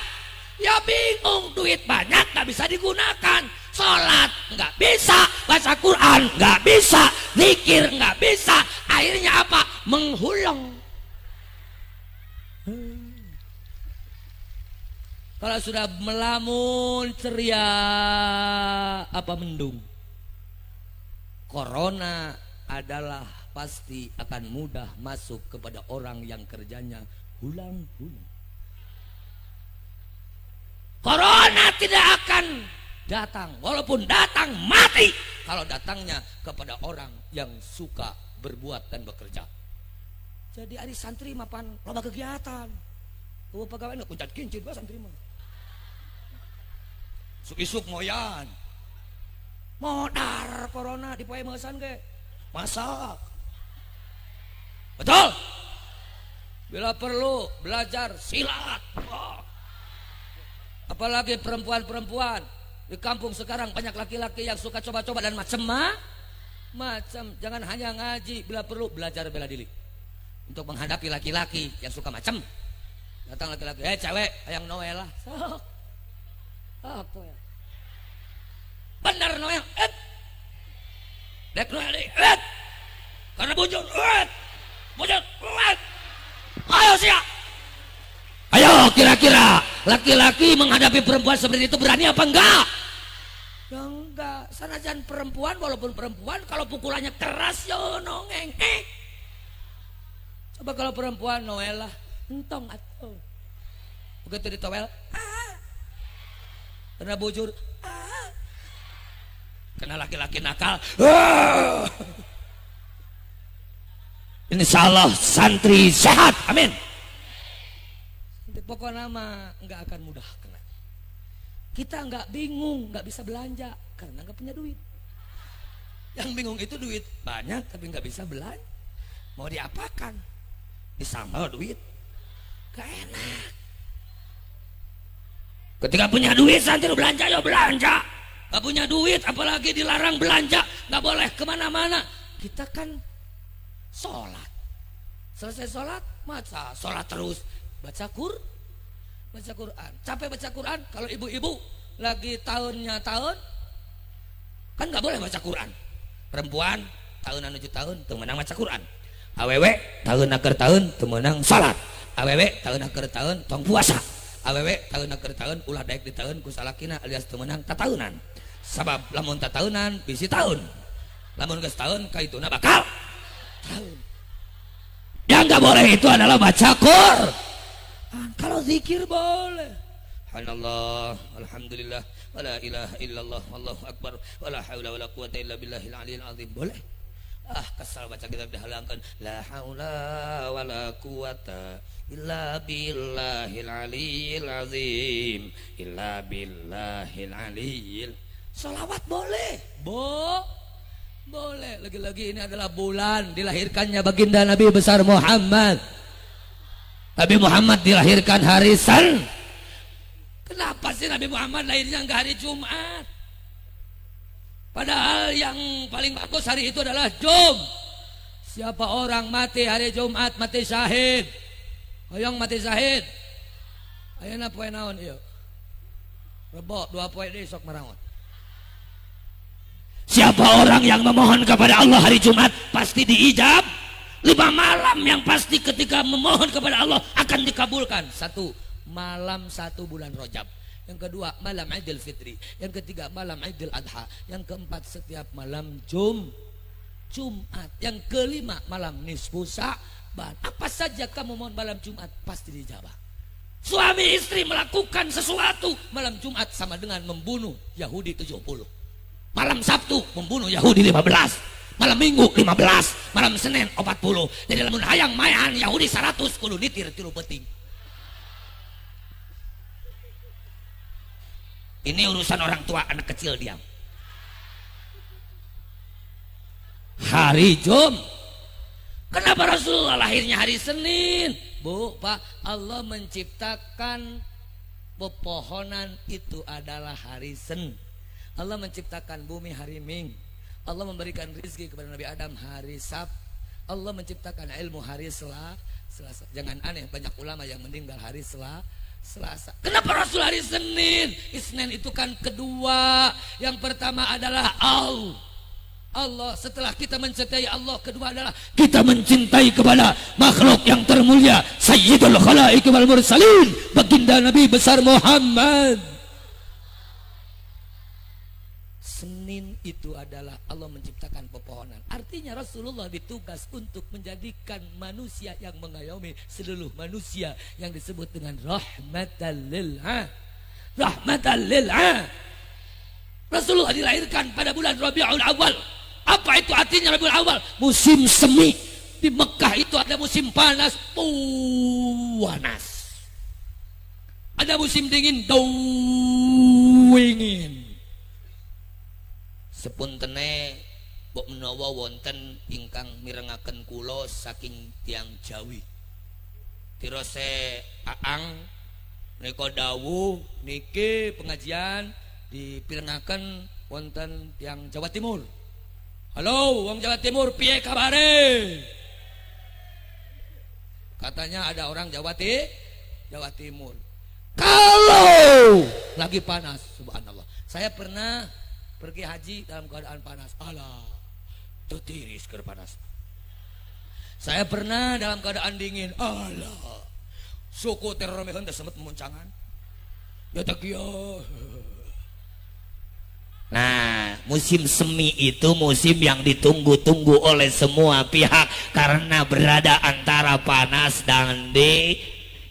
Ya bingung, duit banyak nggak bisa digunakan. Sholat nggak bisa, baca Quran nggak bisa, zikir nggak bisa. Akhirnya apa? Menghulung. Kalau sudah melamun ceria, apa mendung? Corona adalah pasti akan mudah masuk kepada orang yang kerjanya hulang-hulang. Corona tidak akan datang, walaupun datang mati kalau datangnya kepada orang yang suka berbuat dan bekerja. Jadi hari santri mapan loba kegiatan, pegawai nggak kuncat kincir santri mah. Isuk moyan, modar corona di poe meusan ge masak. Betul. Bila perlu belajar silat. Apalagi perempuan-perempuan di kampung sekarang banyak laki-laki yang suka coba-coba dan macam. Jangan hanya ngaji, bila perlu belajar bela diri untuk menghadapi laki-laki yang suka macam. Datang laki-laki, cewek yang Noel lah. Apa ya? Benar Noel, dek Noel, karena bujur, ayo siap. Ayo kira-kira laki-laki menghadapi perempuan seperti itu berani apa enggak? Ya enggak. Sanajan perempuan, walaupun perempuan, kalau pukulannya keras ya nongeng. Coba kalau perempuan Noel lah, entong atuh. Begitu ditowel, kena bujur, kena laki-laki nakal. Insyaallah santri sehat, amin. Pokoknya nama nggak akan mudah kena. Kita nggak bingung, nggak bisa belanja karena nggak punya duit. Yang bingung itu duit banyak tapi nggak bisa belanja. Mau diapakan? Disambal duit, gak enak. Ketika punya duit santri belanja ya belanja. Gak punya duit apalagi dilarang belanja, nggak boleh kemana-mana. Kita kan sholat, selesai sholat masa sholat terus baca Quran. Capek baca Quran. Kalau ibu-ibu lagi tahunnya tahun kan nggak boleh baca Quran. Perempuan tahunan 7 tahun temenang baca Quran. Awewe tahun akhir tahun temenang salat. Awewe tahun akhir tahun tong puasa. Awewe tahun akhir tahun ulah daek di tahun kusalakina alias temenang tatahunan. Sabab lamun tatahunan bisi tahun. Lamun geus tahun kaituna bakal tahun. Yang nggak boleh itu adalah baca Quran. Kalau zikir boleh. Subhanallah, alhamdulillah, wala ilaha illallah, wallahu akbar, wala haula wala quwata illa billahil aliyil azim. Boleh. Kesal baca kitab dihalangkan. La haula wala quwata illa billahil aliyil azim. Illa billahil aliyil. Salawat boleh. Boleh. Lagi-lagi ini adalah bulan dilahirkannya baginda Nabi besar Muhammad. Nabi Muhammad dilahirkan hari Senin. Kenapa sih Nabi Muhammad lahirnya enggak hari Jumat? Padahal yang paling bagus hari itu adalah Siapa orang mati hari Jumat mati syahid? Hoyong mati syahid. Ayeuna poe naon ieu? Rebo 2 poe deui sok marangon. Siapa orang yang memohon kepada Allah hari Jumat pasti diijab. 5 malam yang pasti ketika memohon kepada Allah akan dikabulkan. 1 malam 1 bulan Rajab. Yang kedua malam Idul Fitri. Yang ketiga malam Idul Adha. Yang keempat setiap malam Jumat. Yang kelima malam nisfu Sa'ban. Apa saja kamu mohon malam Jumat pasti dijawab. Suami istri melakukan sesuatu malam Jumat sama dengan membunuh Yahudi 70. Malam Sabtu membunuh Yahudi 15. Malam Minggu 15. Malam Senin 40. Jadi lamun hayang mayan Yahudi 100 kudu nitir 3 peting. Ini urusan orang tua, anak kecil diam. Hari Jumat. Kenapa Rasulullah lahirnya hari Senin? Bu, Pak, Allah menciptakan pepohonan itu adalah hari Senin. Allah menciptakan bumi hari Minggu. Allah memberikan rezeki kepada Nabi Adam hari Sabtu. Allah menciptakan ilmu hari Selasa. Jangan aneh, banyak ulama yang meninggal hari Selasa. Kenapa Rasul hari Senin? Isnin itu kan kedua. Yang pertama adalah Allah. Setelah kita mencintai Allah, kedua adalah kita mencintai kepada makhluk yang termulia, Sayyidul Khalaiq wal Mursalin, baginda Nabi besar Muhammad. Senin itu adalah Allah menciptakan pepohonan. Artinya Rasulullah ditugas untuk menjadikan manusia yang mengayomi seluruh manusia yang disebut dengan rahmatan lil alamin. Rasulullah dilahirkan pada bulan Rabiul Awal. Apa itu artinya Rabiul Awal? Musim semi. Di Mekah itu ada musim panas, panas. Ada musim dingin, dingin. Sepuntene bok menawa wonten ingkang mirengaken kula saking tiyang Jawi. Tirose aang menika dawuh niki pengajian dipirengaken wonten tiyang Jawa Timur. Halo, wong Jawa Timur, piye kabare? Katanya ada orang Jawa Timur. Kalau lagi panas, subhanallah. Saya pernah pergi haji dalam keadaan panas. Alah, tetiris keur panas. Saya pernah dalam keadaan dingin. Alah, suku teror meheun teh semut memuncangan. Ya tak kieu. Nah, musim semi itu musim yang ditunggu-tunggu oleh semua pihak karena berada antara panas dan dingin.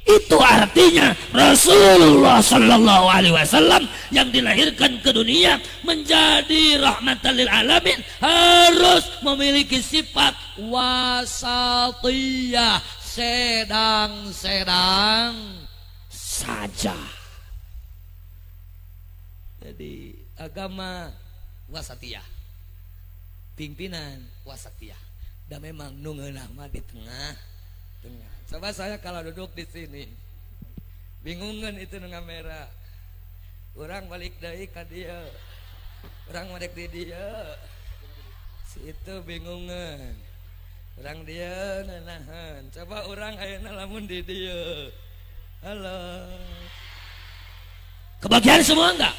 Itu artinya Rasulullah Sallallahu Alaihi Wasallam yang dilahirkan ke dunia menjadi rahmatan lil alamin harus memiliki sifat wasatiyah, sedang-sedang saja. Jadi agama wasatiyah, pimpinan wasatiyah, dan memang nungeunah mah di tengah. Coba saya kalau duduk di sini, bingungan itu nu kamera. Orang balik deui ka dieu, orang balik di dieu, si itu bingungan. Orang dia nahan. Coba orang ayeuna lamun di dieu. Halo. Kebagian semua enggak?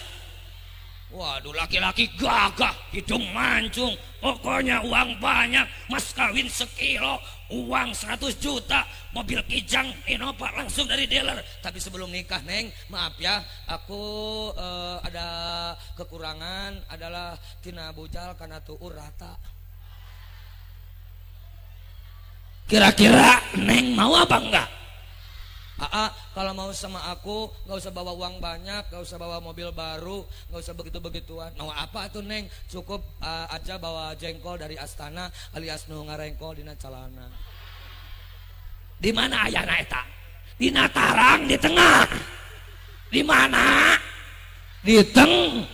Waduh, laki-laki gagah, hidung mancung, pokoknya uang banyak, mas kawin sekilo, uang 100 juta, mobil kijang Innova langsung dari dealer. Tapi sebelum nikah, Neng, maaf ya, aku ada kekurangan adalah tina bujal karena tuur rata. Kira-kira Neng mau apa enggak? Kalau mau sama aku gak usah bawa uang banyak, gak usah bawa mobil baru, gak usah begitu-begituan. Mau apa tuh Neng? Cukup aja bawa jengkol dari Astana alias nu ngarengkol dina calana. Di mana ayana eta? Di Natarang, di tengah. Di mana? Di tengah.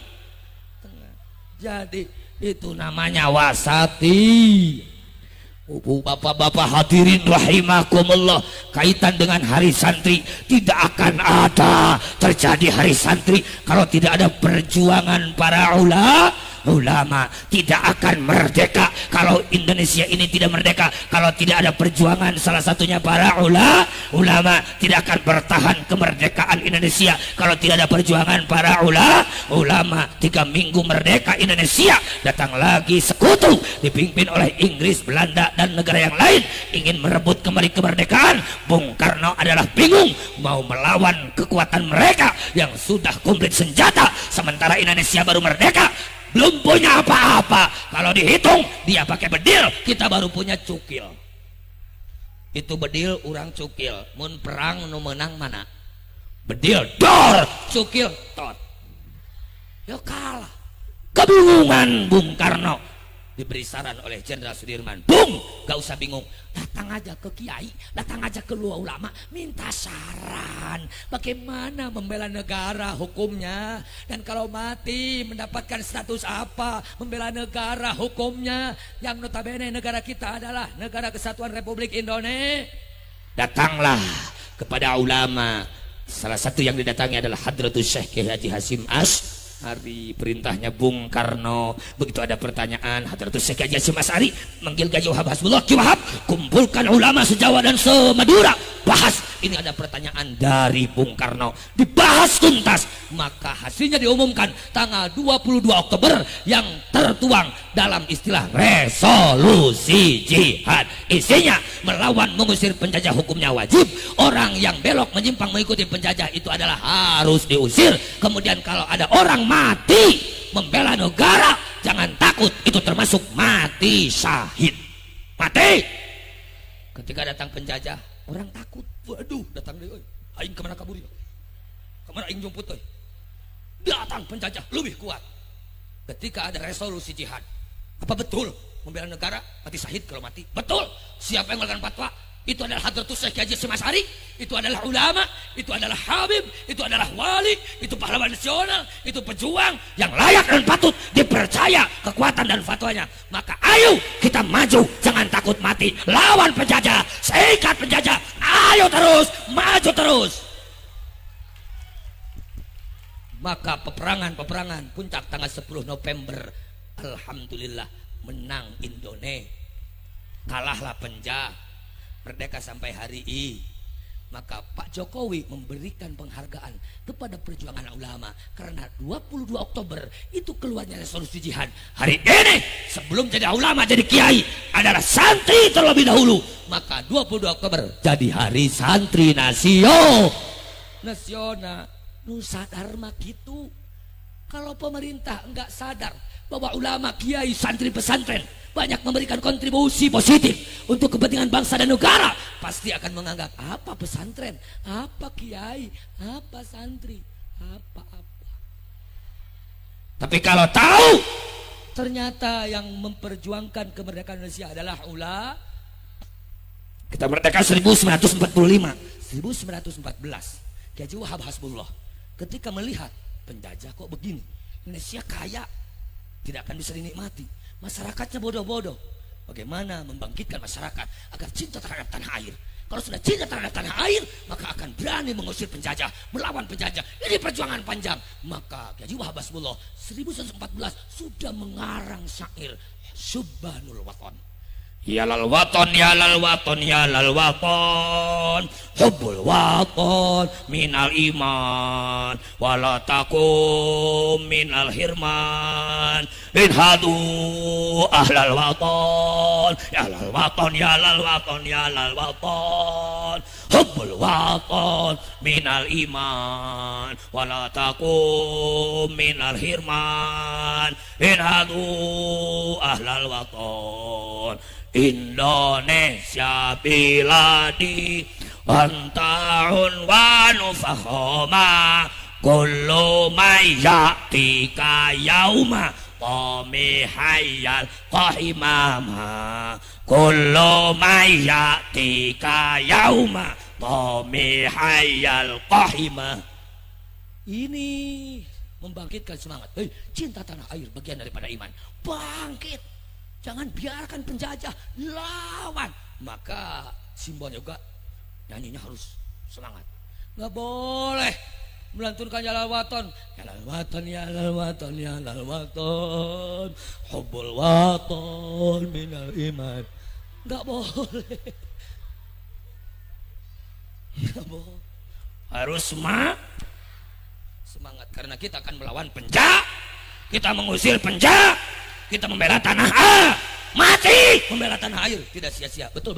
Jadi itu namanya wasati. Bapak-bapak hadirin rahimakumullah, kaitan dengan hari santri tidak akan ada terjadi hari santri kalau tidak ada perjuangan para ulama tidak akan merdeka. Kalau Indonesia ini tidak merdeka, kalau tidak ada perjuangan salah satunya para ulama, tidak akan bertahan kemerdekaan Indonesia. Kalau tidak ada perjuangan para ulama, 3 minggu merdeka Indonesia, datang lagi sekutu dipimpin oleh Inggris, Belanda dan negara yang lain ingin merebut kembali kemerdekaan. Bung Karno adalah bingung mau melawan kekuatan mereka yang sudah komplit senjata, sementara Indonesia baru merdeka, belum punya apa-apa. Kalau dihitung dia pakai bedil, kita baru punya cukil. Itu bedil orang cukil. Mun perang nu menang mana? Bedil dor, cukil tot. Ya kalah. Kebingungan Bung Karno, diberi saran oleh Jenderal Sudirman, Bung, gak usah bingung, datang aja ke kiai, datang aja ke luar ulama, minta saran bagaimana membela negara hukumnya, dan kalau mati mendapatkan status apa, membela negara hukumnya, yang notabene negara kita adalah negara kesatuan Republik Indonesia. Datanglah kepada ulama. Salah satu yang didatangi adalah Hadratus Syekh Kiai Haji Hasyim Asy'ari, perintahnya Bung Karno. Begitu ada pertanyaan, Hadratus Syekh Haji Hasyim Asy'ari manggil Kiai Wahab Hasbullah, Ki Wahab, kumpulkan ulama se-Jawa dan se-Madura, bahas. Ini ada pertanyaan dari Bung Karno, dibahas tuntas. Maka hasilnya diumumkan tanggal 22 Oktober yang tertuang dalam istilah resolusi jihad. Isinya melawan mengusir penjajah hukumnya wajib. Orang yang belok menyimpang mengikuti penjajah itu adalah harus diusir. Kemudian kalau ada orang mati membela negara, jangan takut, itu termasuk mati syahid. Mati. Ketika datang penjajah, orang takut. Waduh, datang deh, aing kemana kabur ya? Kemana aing jumput tuh? Datang penjajah lebih kuat. Ketika ada resolusi jihad, apa betul membela negara mati syahid kalau mati? Betul. Siapa yang melakukan fatwa? Itu adalah Hadratus Syekh Haji Hasyim Asy'ari, itu adalah ulama, itu adalah habib, itu adalah wali, itu pahlawan nasional, itu pejuang yang layak dan patut dipercaya kekuatan dan fatwanya. Maka ayo kita maju, jangan takut mati, lawan penjajah, seikat penjajah, ayo terus, maju terus. Maka peperangan puncak tanggal 10 November, alhamdulillah menang Indonesia, kalahlah penjajah, merdeka sampai hari ini. Maka Pak Jokowi memberikan penghargaan kepada perjuangan ulama karena 22 Oktober itu keluarnya resolusi jihad. Hari ini sebelum jadi ulama jadi kiai adalah santri terlebih dahulu. Maka 22 Oktober jadi hari santri nasional. Nu sadar mah gitu. Kalau pemerintah enggak sadar bahwa ulama, kiai, santri pesantren banyak memberikan kontribusi positif untuk kepentingan bangsa dan negara, pasti akan menganggap apa pesantren, apa kiai, apa santri, apa-apa. Tapi kalau tahu ternyata yang memperjuangkan kemerdekaan Indonesia adalah ulama. Kita merdeka 1945, 1914 Kiai Wahab Hasbullah ketika melihat penjajah kok begini, Indonesia kaya, tidak akan bisa dinikmati, masyarakatnya bodoh-bodoh. Bagaimana membangkitkan masyarakat agar cinta terhadap tanah air? Kalau sudah cinta terhadap tanah air, maka akan berani mengusir penjajah, melawan penjajah. Ini perjuangan panjang. Maka Kiai Wahab Hasbullah 1914 sudah mengarang syair Subhanul Waton. Ya lal waton, ya lal waton, ya lal waton, hubbul waton minal iman, wala takum minal hirman, inhadu ahlal waton, ya lal waton, ya lal waton, ya lal waton, hubbul waton minal iman, wala takum minal hirman, inhadu ahlal waton. Indonesia biladi anta'un wa nufakhoma kullu may ya'tika yauma tamihayal qahimama kullu may ya'tika yauma tamihayal qahima. Ini membangkitkan semangat. Cinta tanah air bagian daripada iman. Bangkit. Jangan biarkan penjajah, lawan. Maka simbol juga nyanyinya harus semangat. Nggak boleh melantunkan ya lal waton, ya lal watan ya lal watan ya lal watan hubbul watan minal iman. Nggak boleh. Nggak boleh. Harus semangat karena kita akan melawan penjajah. Kita mengusir penjajah. Kita membela tanah air. Mati membela tanah air, tidak sia-sia. Betul.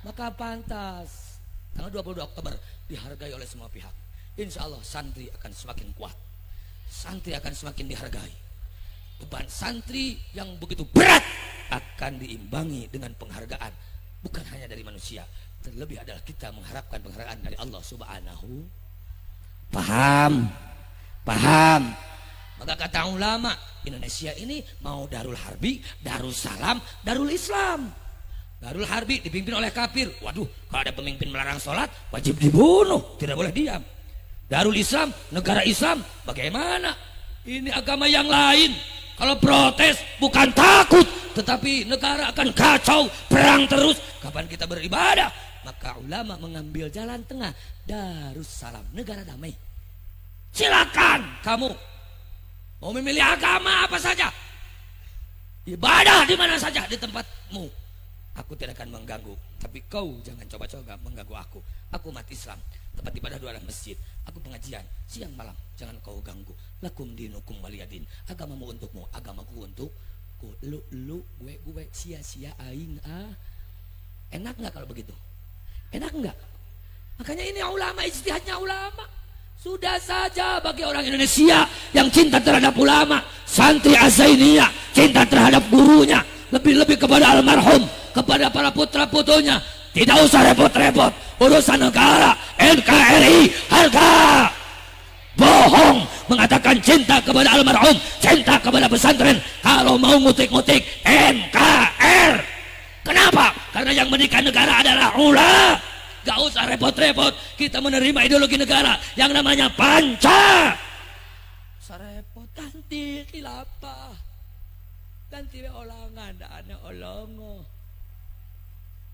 Maka pantas tanggal 22 Oktober dihargai oleh semua pihak. Insya Allah santri akan semakin kuat. Santri akan semakin dihargai. Beban santri yang begitu berat akan diimbangi dengan penghargaan. Bukan hanya dari manusia, terlebih adalah kita mengharapkan penghargaan dari Allah Subhanahu. Paham? Maka kata ulama, Indonesia ini mau Darul Harbi, Darussalam, Darul Islam. Darul Harbi dipimpin oleh kafir. Waduh, kalau ada pemimpin melarang sholat, wajib dibunuh, tidak boleh diam. Darul Islam, negara Islam, bagaimana? Ini agama yang lain. Kalau protes bukan takut, tetapi negara akan kacau, perang terus. Kapan kita beribadah? Maka ulama mengambil jalan tengah, Darussalam, negara damai. Silakan kamu mau memilih agama apa saja, ibadah di mana saja di tempatmu. Aku tidak akan mengganggu, tapi kau jangan coba-coba mengganggu aku. Aku umat Islam, tempat ibadah adalah masjid. Aku pengajian siang malam, jangan kau ganggu. Lakum dinukum waliyadin. Agamamu untukmu, agamaku untukku. Lu gue sia-sia aing Enak nggak kalau begitu? Enak nggak? Makanya ini ulama, ijtihadnya ulama. Sudah saja bagi orang Indonesia yang cinta terhadap ulama, santri Azainiyah, cinta terhadap gurunya, lebih-lebih kepada almarhum, kepada para putra-putunya. Tidak usah repot-repot urusan negara, NKRI, harga. Bohong mengatakan cinta kepada almarhum, cinta kepada pesantren, kalau mau ngutik-ngutik NKR. Kenapa? Karena yang menikah negara adalah ulama. Gak usah repot-repot kita menerima ideologi negara yang namanya panca. Sarepot ganti khilafah, ganti olangan, ada olongo.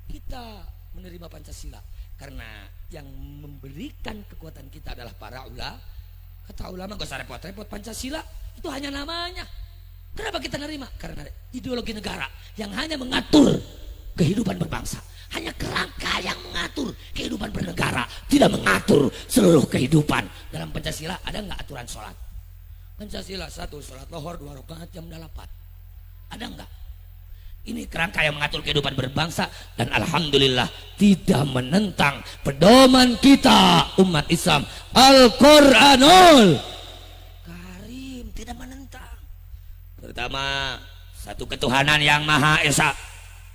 Kita menerima Pancasila karena yang memberikan kekuatan kita adalah para ulama. Kata ulama gak usah repot-repot, Pancasila itu hanya namanya. Kenapa kita nerima? Karena ideologi negara yang hanya mengatur kehidupan berbangsa, hanya kerangka yang mengatur kehidupan bernegara, tidak mengatur seluruh kehidupan. Dalam Pancasila ada nggak aturan sholat? Pancasila 1, sholat lohor 2 rakaat jam 8. Ada nggak? Ini kerangka yang mengatur kehidupan berbangsa, dan alhamdulillah tidak menentang pedoman kita umat Islam, Al-Quranul Karim, tidak menentang. Pertama, satu ketuhanan yang Maha Esa.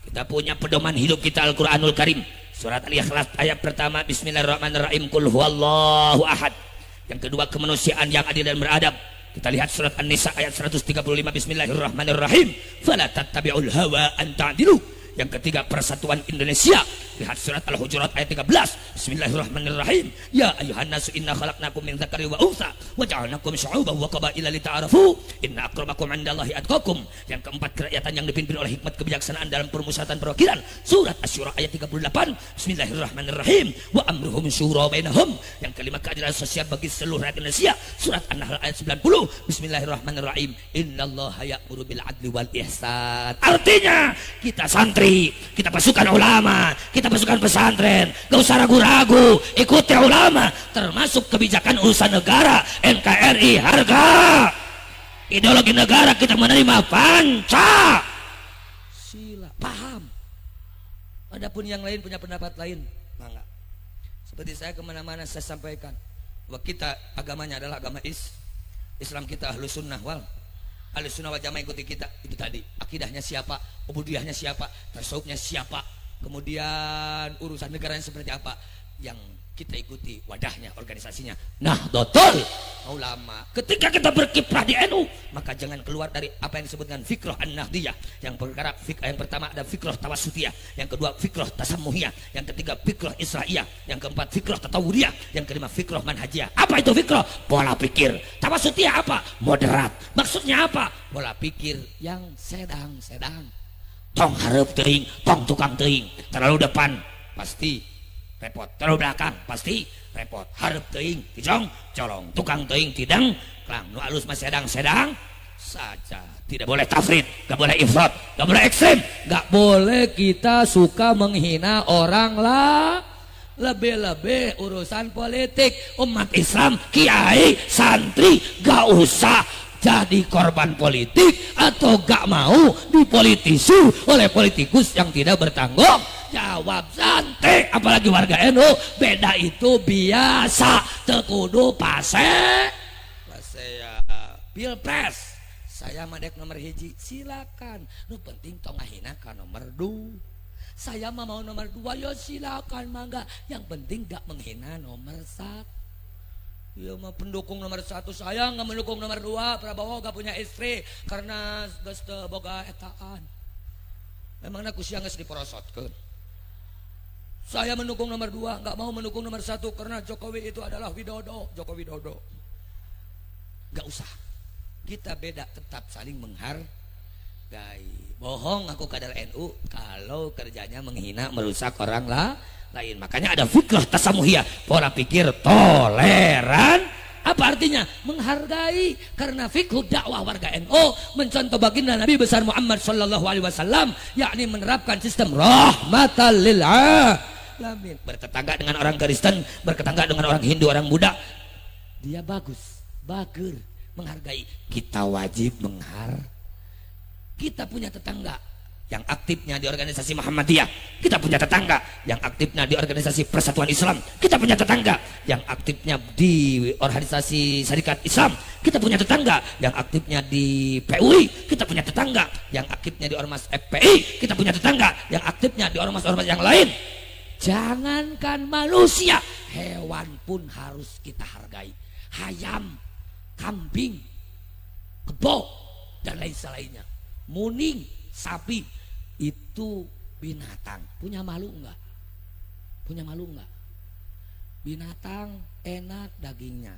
Kita punya pedoman hidup kita Al-Quranul Karim. Surat Al-Ikhlas ayat pertama, Bismillahirrahmanirrahim, Qul huwallahu ahad. Yang kedua, kemanusiaan yang adil dan beradab. Kita lihat surat An-Nisa ayat 135, Bismillahirrahmanirrahim, fala tattabi'ul hawa an ta'dilu. Yang ketiga, persatuan Indonesia. Lihat surat Al-Hujurat ayat 13, Bismillahirrahmanirrahim, ya ayuhan nasu inna khalaqnakum min dzakari wa untha wa ja'alnakum syu'uban wa qabaila lita'arafu inna akramakum 'indallahi atqakum. Yang keempat, kerakyatan yang dipimpin oleh hikmat kebijaksanaan dalam permusyawaratan perwakilan. Surat Asy-Syura ayat 38, Bismillahirrahmanirrahim, wa amruhum syura bainahum. Yang kelima, keadilan sosial bagi seluruh rakyat Indonesia. Surat An-Nahl ayat 90, Bismillahirrahmanirrahim, innallaha ya'muru bil 'adli wal ihsan. Artinya kita santri, kita pasukan ulama, kita pasukan pesantren, gak usah ragu-ragu, ikuti ulama, termasuk kebijakan urusan negara, NKRI, harga. Ideologi negara kita menerima Pancasila. Paham? Adapun yang lain punya pendapat lain, mangga. Seperti saya kemana-mana saya sampaikan bahwa kita agamanya adalah agama Islam, kita Ahlus Sunnah wal Jamaah, ikuti kita. Itu tadi akidahnya siapa, ubudiyahnya siapa, tasawufnya siapa, kemudian urusan negaranya seperti apa, yang kita ikuti wadahnya, organisasinya Nahdlatul Ulama. Ketika kita berkiprah di NU, maka jangan keluar dari apa yang disebut dengan fikrah an-nahdiyah. Yang pertama ada fikrah tawasutiyah, yang kedua fikrah tasammuhiyah, yang ketiga fikrah isra'iyah, yang keempat fikrah tatawuriyah, yang kelima fikrah manhajiyah. Apa itu fikrah? Pola pikir. Tawasutiyah apa? Moderat. Maksudnya apa? Pola pikir yang sedang. Tong hareup teuing, tong tukang teuing. Terlalu depan pasti repot, terlalu belakang pasti repot hareup teuing kijong colong tukang teuing tidang klang nu alus mah sedang-sedang saja. Tidak boleh tafrid, gak boleh ifrat, gak boleh ekstrim, gak boleh kita suka menghina orang lah. Lebih-lebih urusan politik umat Islam, kiai, santri gak usah jadi korban politik atau gak mau dipolitisi oleh politikus yang tidak bertanggung jawab. Santai, apalagi warga NU. Beda itu biasa, tekudu pase ya pilpres. Saya madek nomor hiji, silakan. Nu penting tong ngahina ka nomor 2. Saya mah mau nomor 2 ya silakan mangga. Yang penting gak menghina nomor 1. Ya mah pendukung nomor 1 saya nggak mendukung nomor 2. Prabowo gak punya istri karena geus teu boga etaan. Memangna ku sia geus diporosotkeun. Saya mendukung nomor 2, nggak mau mendukung nomor 1 karena Jokowi itu adalah Widodo, Joko Widodo. Gak usah. Kita beda, tetap saling menghargai. Bohong aku kader NU kalau kerjanya menghina, merusak orang lain. Makanya ada fikrah tasamuhiyah, pola pikir toleran. Apa artinya? Menghargai. Karena fikih dakwah warga NU mencontoh baginda Nabi besar Muhammad sallallahu alaihi wasallam, yakni menerapkan sistem rahmatan lil alamin. Bertetangga dengan orang Kristen, bertetangga dengan orang Hindu, orang Buddha, dia bagus, bager, menghargai. Kita wajib Kita punya tetangga yang aktifnya di organisasi Muhammadiyah, kita punya tetangga yang aktifnya di organisasi Persatuan Islam, kita punya tetangga yang aktifnya di organisasi Syarikat Islam, kita punya tetangga yang aktifnya di PUI, kita punya tetangga yang aktifnya di Ormas FPI, kita punya tetangga yang aktifnya di ormas-ormas yang lain. Jangankan manusia, hewan pun harus kita hargai. Hayam, kambing, kebo, dan lain selainnya, muning, sapi, itu binatang. Punya malu enggak? Punya malu enggak? Binatang enak dagingnya,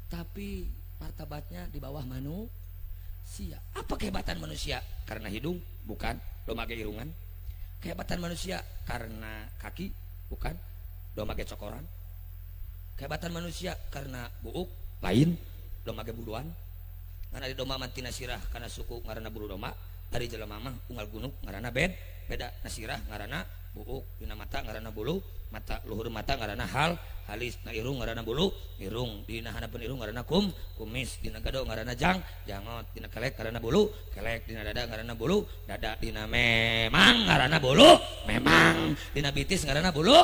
tapi martabatnya di bawah manusia. Apa kehebatan manusia? Karena hidung? Bukan. Lo make irungan. Kehebatan manusia karena kaki? Bukan. Lo make cokoran. Kehebatan manusia karena buuk? Lain. Lo make buluan. Karena di domba mati nasirah karena suku ngaranna bulu domba. Dari jelema mah unggal gunung ngaranna beda nasirah ngaranna buuk, dina mata ngaranna bulu mata, luhur mata ngaranna halis, na irung ngaranna bulu irung, dina hanapeun irung ngaranna kumis, dina gado ngaranna jangot, dina kelek ngaranna bulu kelek, dina dada ngaranna bulu dada, dina memang ngaranna bulu memang, dina bitis ngaranna bulu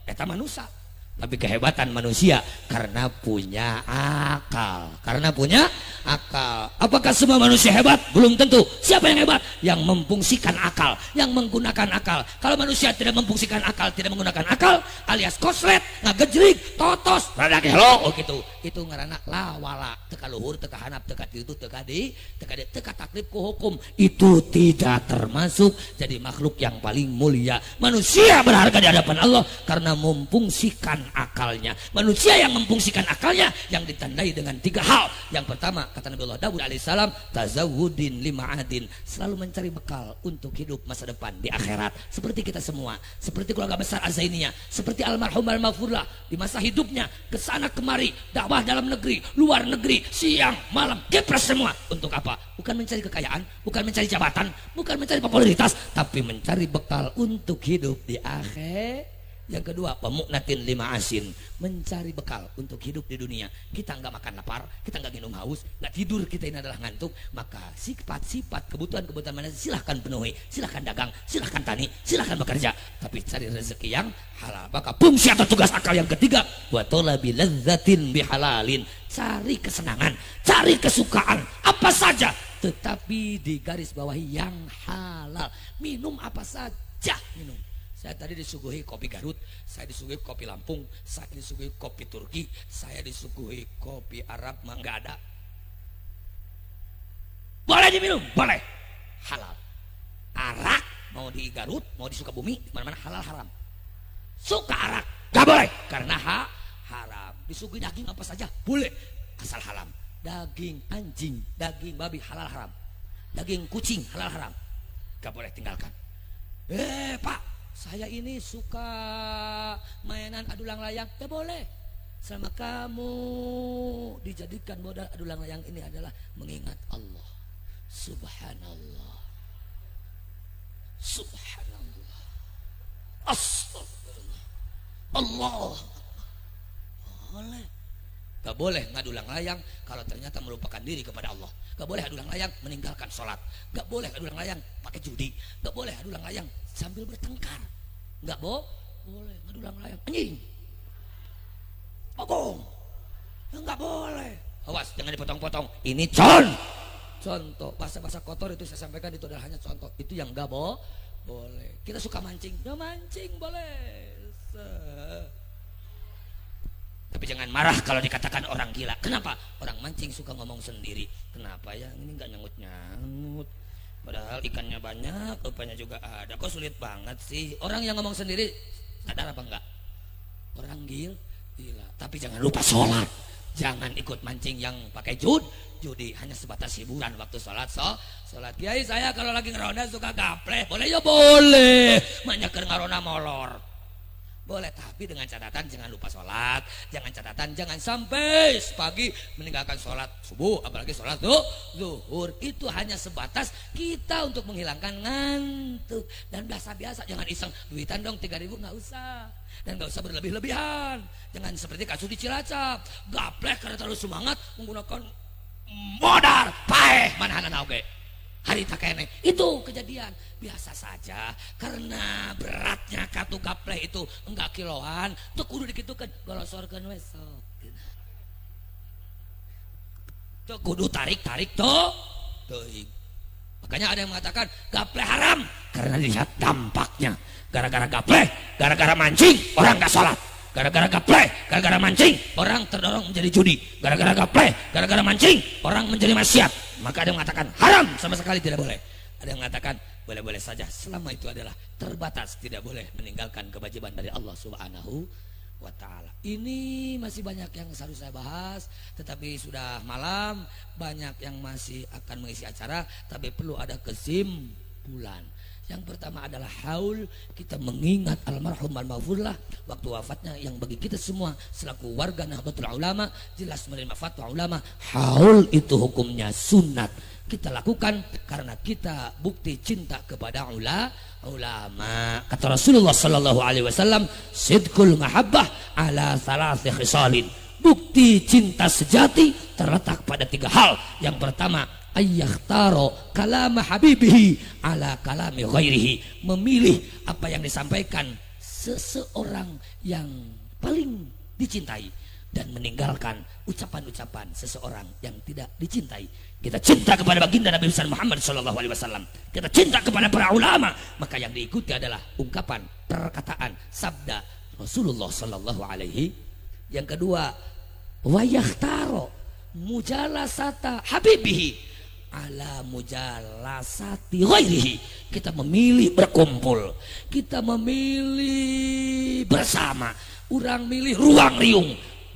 eta manusia. Tapi kehebatan manusia karena punya akal. Karena punya akal. Apakah semua manusia hebat? Belum tentu. Siapa yang hebat? Yang memfungsikan akal, yang menggunakan akal. Kalau manusia tidak memfungsikan akal, tidak menggunakan akal, alias koslet, ngagejrik, totos, rada gelo, oh gitu. Itu ngaranna lawala, teka luhur, teka hanap, teka itu, teka taklif ku hukum. Itu tidak termasuk jadi makhluk yang paling mulia. Manusia berharga di hadapan Allah karena memfungsikan akalnya. Manusia yang memfungsikan akalnya yang ditandai dengan 3 hal. Yang pertama, kata Nabi Allah Daud alaihissalam, tazawudin lima'adin, selalu mencari bekal untuk hidup masa depan di akhirat. Seperti kita semua, seperti keluarga besar Azainiyah, seperti almarhum al-Mafurlah di masa hidupnya kesana kemari, dakwah dalam negeri, luar negeri, siang malam, kepres semua. Untuk apa? Bukan mencari kekayaan, bukan mencari jabatan, bukan mencari popularitas, tapi mencari bekal untuk hidup di akhir. Yang kedua, pemuknatin lima asin, mencari bekal untuk hidup di dunia. Kita nggak makan lapar, kita nggak minum haus, nggak tidur, kita ini adalah ngantuk. Maka sifat-sifat kebutuhan-kebutuhan mana silahkan penuhi, silahkan dagang, silahkan tani, silahkan bekerja, tapi cari rezeki yang halal. Maka fungsi atau tugas akal yang ketiga, wa talabi lazzatin bihalalin, cari kesenangan, cari kesukaan apa saja, tetapi di garis bawahi yang halal. Minum apa saja, minum. Saya tadi disuguhi kopi Garut, saya disuguhi kopi Lampung, saya disuguhi kopi Turki, saya disuguhi kopi Arab, mah nggak ada. Boleh diminum, boleh, halal. Arak mau di Garut, mau di Sukabumi, mana-mana halal haram. Suka arak, nggak boleh, karena haram. Disuguhi daging apa saja, boleh, asal haram. Daging anjing, daging babi halal haram. Daging kucing halal haram, nggak boleh tinggalkan. Pak, saya ini suka mainan adulang layang, ya boleh. selama kamu dijadikan modal adulang layang ini adalah mengingat Allah. Subhanallah, subhanallah, astagfirullah, Allah. Boleh. Gak boleh ngadulang layang kalau ternyata melupakan diri kepada Allah. Gak boleh adulang layang meninggalkan sholat. Gak boleh adulang layang pakai judi. Gak boleh adulang layang sambil bertengkar. Gak boleh ngadulang layang anjing, pokong. Gak boleh. Awas jangan dipotong-potong. Ini contoh bahasa-bahasa kotor itu saya sampaikan itu adalah hanya contoh. Itu yang gak boleh. Kita suka mancing, ya mancing boleh. Tapi jangan marah kalau dikatakan orang gila. Kenapa? Orang mancing suka ngomong sendiri. Kenapa yang ini nggak nyangut-nyangut? Padahal ikannya banyak, rupanya juga ada. Kok sulit banget sih? Orang yang ngomong sendiri sadar apa enggak? Orang gila. Tapi jangan lupa sholat. Jangan ikut mancing yang pakai judi. Hanya sebatas hiburan waktu sholat. Sholat. Kiai saya kalau lagi ngeronda suka gapleh. Boleh ya boleh. Manyaker ngeronda molor. Boleh, tapi dengan catatan jangan lupa sholat. Jangan sampai pagi meninggalkan sholat subuh, apalagi sholat zuhur. Itu hanya sebatas kita untuk menghilangkan ngantuk. Dan biasa-biasa, jangan iseng duitan dong 3.000, nggak usah. Dan nggak usah berlebih-lebihan. Jangan seperti kasus di Cilacap, gaplek karena terlalu semangat menggunakan modar paeh manahana oge. Hari tak kene itu kejadian biasa saja karena beratnya katu gapleh itu enggak kiloan tuh kudu dikitukan golosorkeun we sok tuh kudu tarik tuh makanya ada yang mengatakan gapleh haram karena dilihat dampaknya. Gara-gara gapleh, gara-gara mancing orang enggak sholat. Gara-gara gapleh, gara-gara mancing orang terdorong menjadi judi. Gara-gara gapleh, gara-gara mancing orang menjadi maksiat. Maka ada yang mengatakan haram sama sekali tidak boleh. Ada yang mengatakan boleh-boleh saja selama itu adalah terbatas, tidak boleh meninggalkan kewajiban dari Allah Subhanahu wa taala. Ini masih banyak yang harus saya bahas, tetapi sudah malam, banyak yang masih akan mengisi acara, tapi perlu ada kesimpulan. Yang pertama adalah haul, kita mengingat almarhum al-maghfurlah waktu wafatnya, yang bagi kita semua selaku warga Nahdlatul Ulama jelas menerima fatwa ulama. Haul itu hukumnya sunat, kita lakukan karena kita bukti cinta kepada ulama. Kata Rasulullah sallallahu alaihi wasallam, sidqul mahabbah ala thalathi khisalin. Bukti cinta sejati terletak pada 3 hal. Yang pertama, ayyakhtaro kalama habibihi ala kalami ghairihi, memilih apa yang disampaikan seseorang yang paling dicintai dan meninggalkan ucapan-ucapan seseorang yang tidak dicintai. Kita cinta kepada baginda Nabi Muhammad sallallahu alaihi wasallam, kita cinta kepada para ulama, maka yang diikuti adalah ungkapan, perkataan, sabda Rasulullah sallallahu alaihi. Yang kedua, wayakhtaro mujalasata habibihi ala mujalasati ghairihi, kita memilih berkumpul, kita memilih bersama, orang milih ruang riung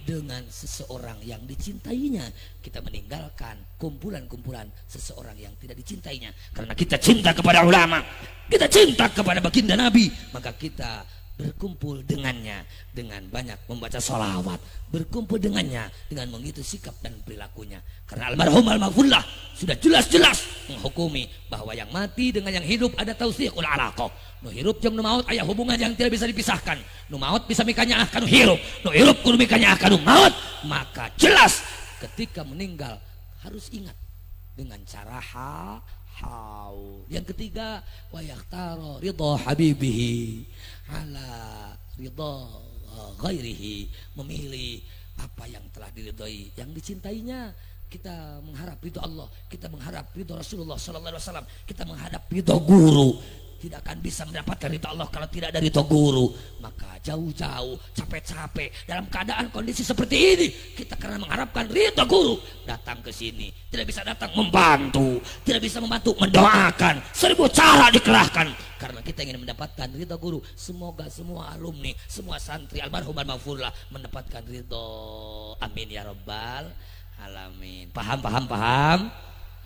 dengan seseorang yang dicintainya. Kita meninggalkan kumpulan-kumpulan seseorang yang tidak dicintainya. Karena kita cinta kepada ulama, kita cinta kepada baginda Nabi, maka kita berkumpul dengannya dengan banyak membaca sholawat, berkumpul dengannya dengan mengikuti sikap dan perilakunya. Karena almarhum al-maghfurlah sudah jelas-jelas menghukumi bahwa yang mati dengan yang hidup ada tausiqul alaqah. Nu hirup jeung nu maut aya hubungan yang tidak bisa dipisahkan. Nu maut bisa mikanya akan nu hirup, nu hirup kudu mikanya akan nu maut. Maka jelas ketika meninggal harus ingat dengan cara haul. Yang ketiga, wa yakhtaro ridha habibihi ala ridha ghairihi, memilih apa yang telah diridhoi yang dicintainya. Kita mengharap ridha Allah, kita mengharap ridha Rasulullah sallallahu alaihi wasallam, kita mengharap ridha guru. Tidak akan bisa mendapatkan ridha Allah kalau tidak ada ridha guru. Maka jauh-jauh, capek-capek dalam keadaan kondisi seperti ini, kita karena mengharapkan ridha guru datang ke sini, tidak bisa datang membantu, tidak bisa membantu mendoakan, 1000 cara dikerahkan karena kita ingin mendapatkan ridha guru. Semoga semua alumni, semua santri almarhum al-maghfurlah mendapatkan ridha. Amin ya rabbal alamin. Paham?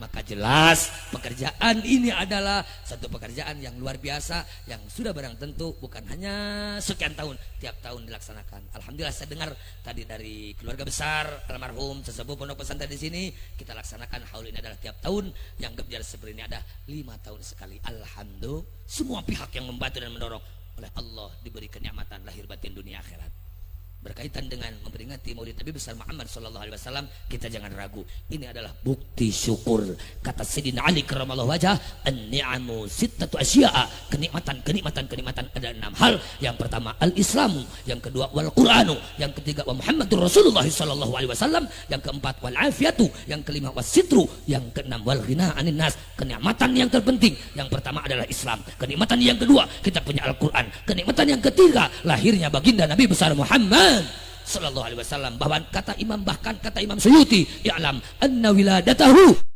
maka jelas pekerjaan ini adalah satu pekerjaan yang luar biasa, yang sudah barang tentu bukan hanya sekian tahun, tiap tahun dilaksanakan. Alhamdulillah saya dengar tadi dari keluarga besar almarhum sesepuh pondok pesantren di sini, kita laksanakan haul ini adalah tiap tahun, yang berjalan seperti ini ada 5 tahun sekali. Alhamdulillah, semua pihak yang membantu dan mendorong, oleh Allah diberi kenikmatan lahir batin dunia akhirat. Berkaitan dengan memperingati Maulid Nabi besar Muhammad sallallahu alaihi wasallam, kita jangan ragu, ini adalah bukti syukur. Kata Sayyidina Ali karramallahu wajhah, an-ni'amu sittatu asya'a, kenikmatan ada 6 hal. Yang pertama al-islamu, yang kedua wal qur'anu, yang ketiga wa Muhammadur Rasulullah sallallahu alaihi wasallam, yang keempat wal afiyatu, yang kelima wasitru, yang keenam wal ghina 'anin nas. Kenikmatan yang terpenting yang pertama adalah Islam, kenikmatan yang kedua kita punya Al-Qur'an, kenikmatan yang ketiga lahirnya baginda Nabi besar Muhammad sallallahu alaihi wasallam. Bahkan kata Imam Suyuti, i'lam anna wiladatahu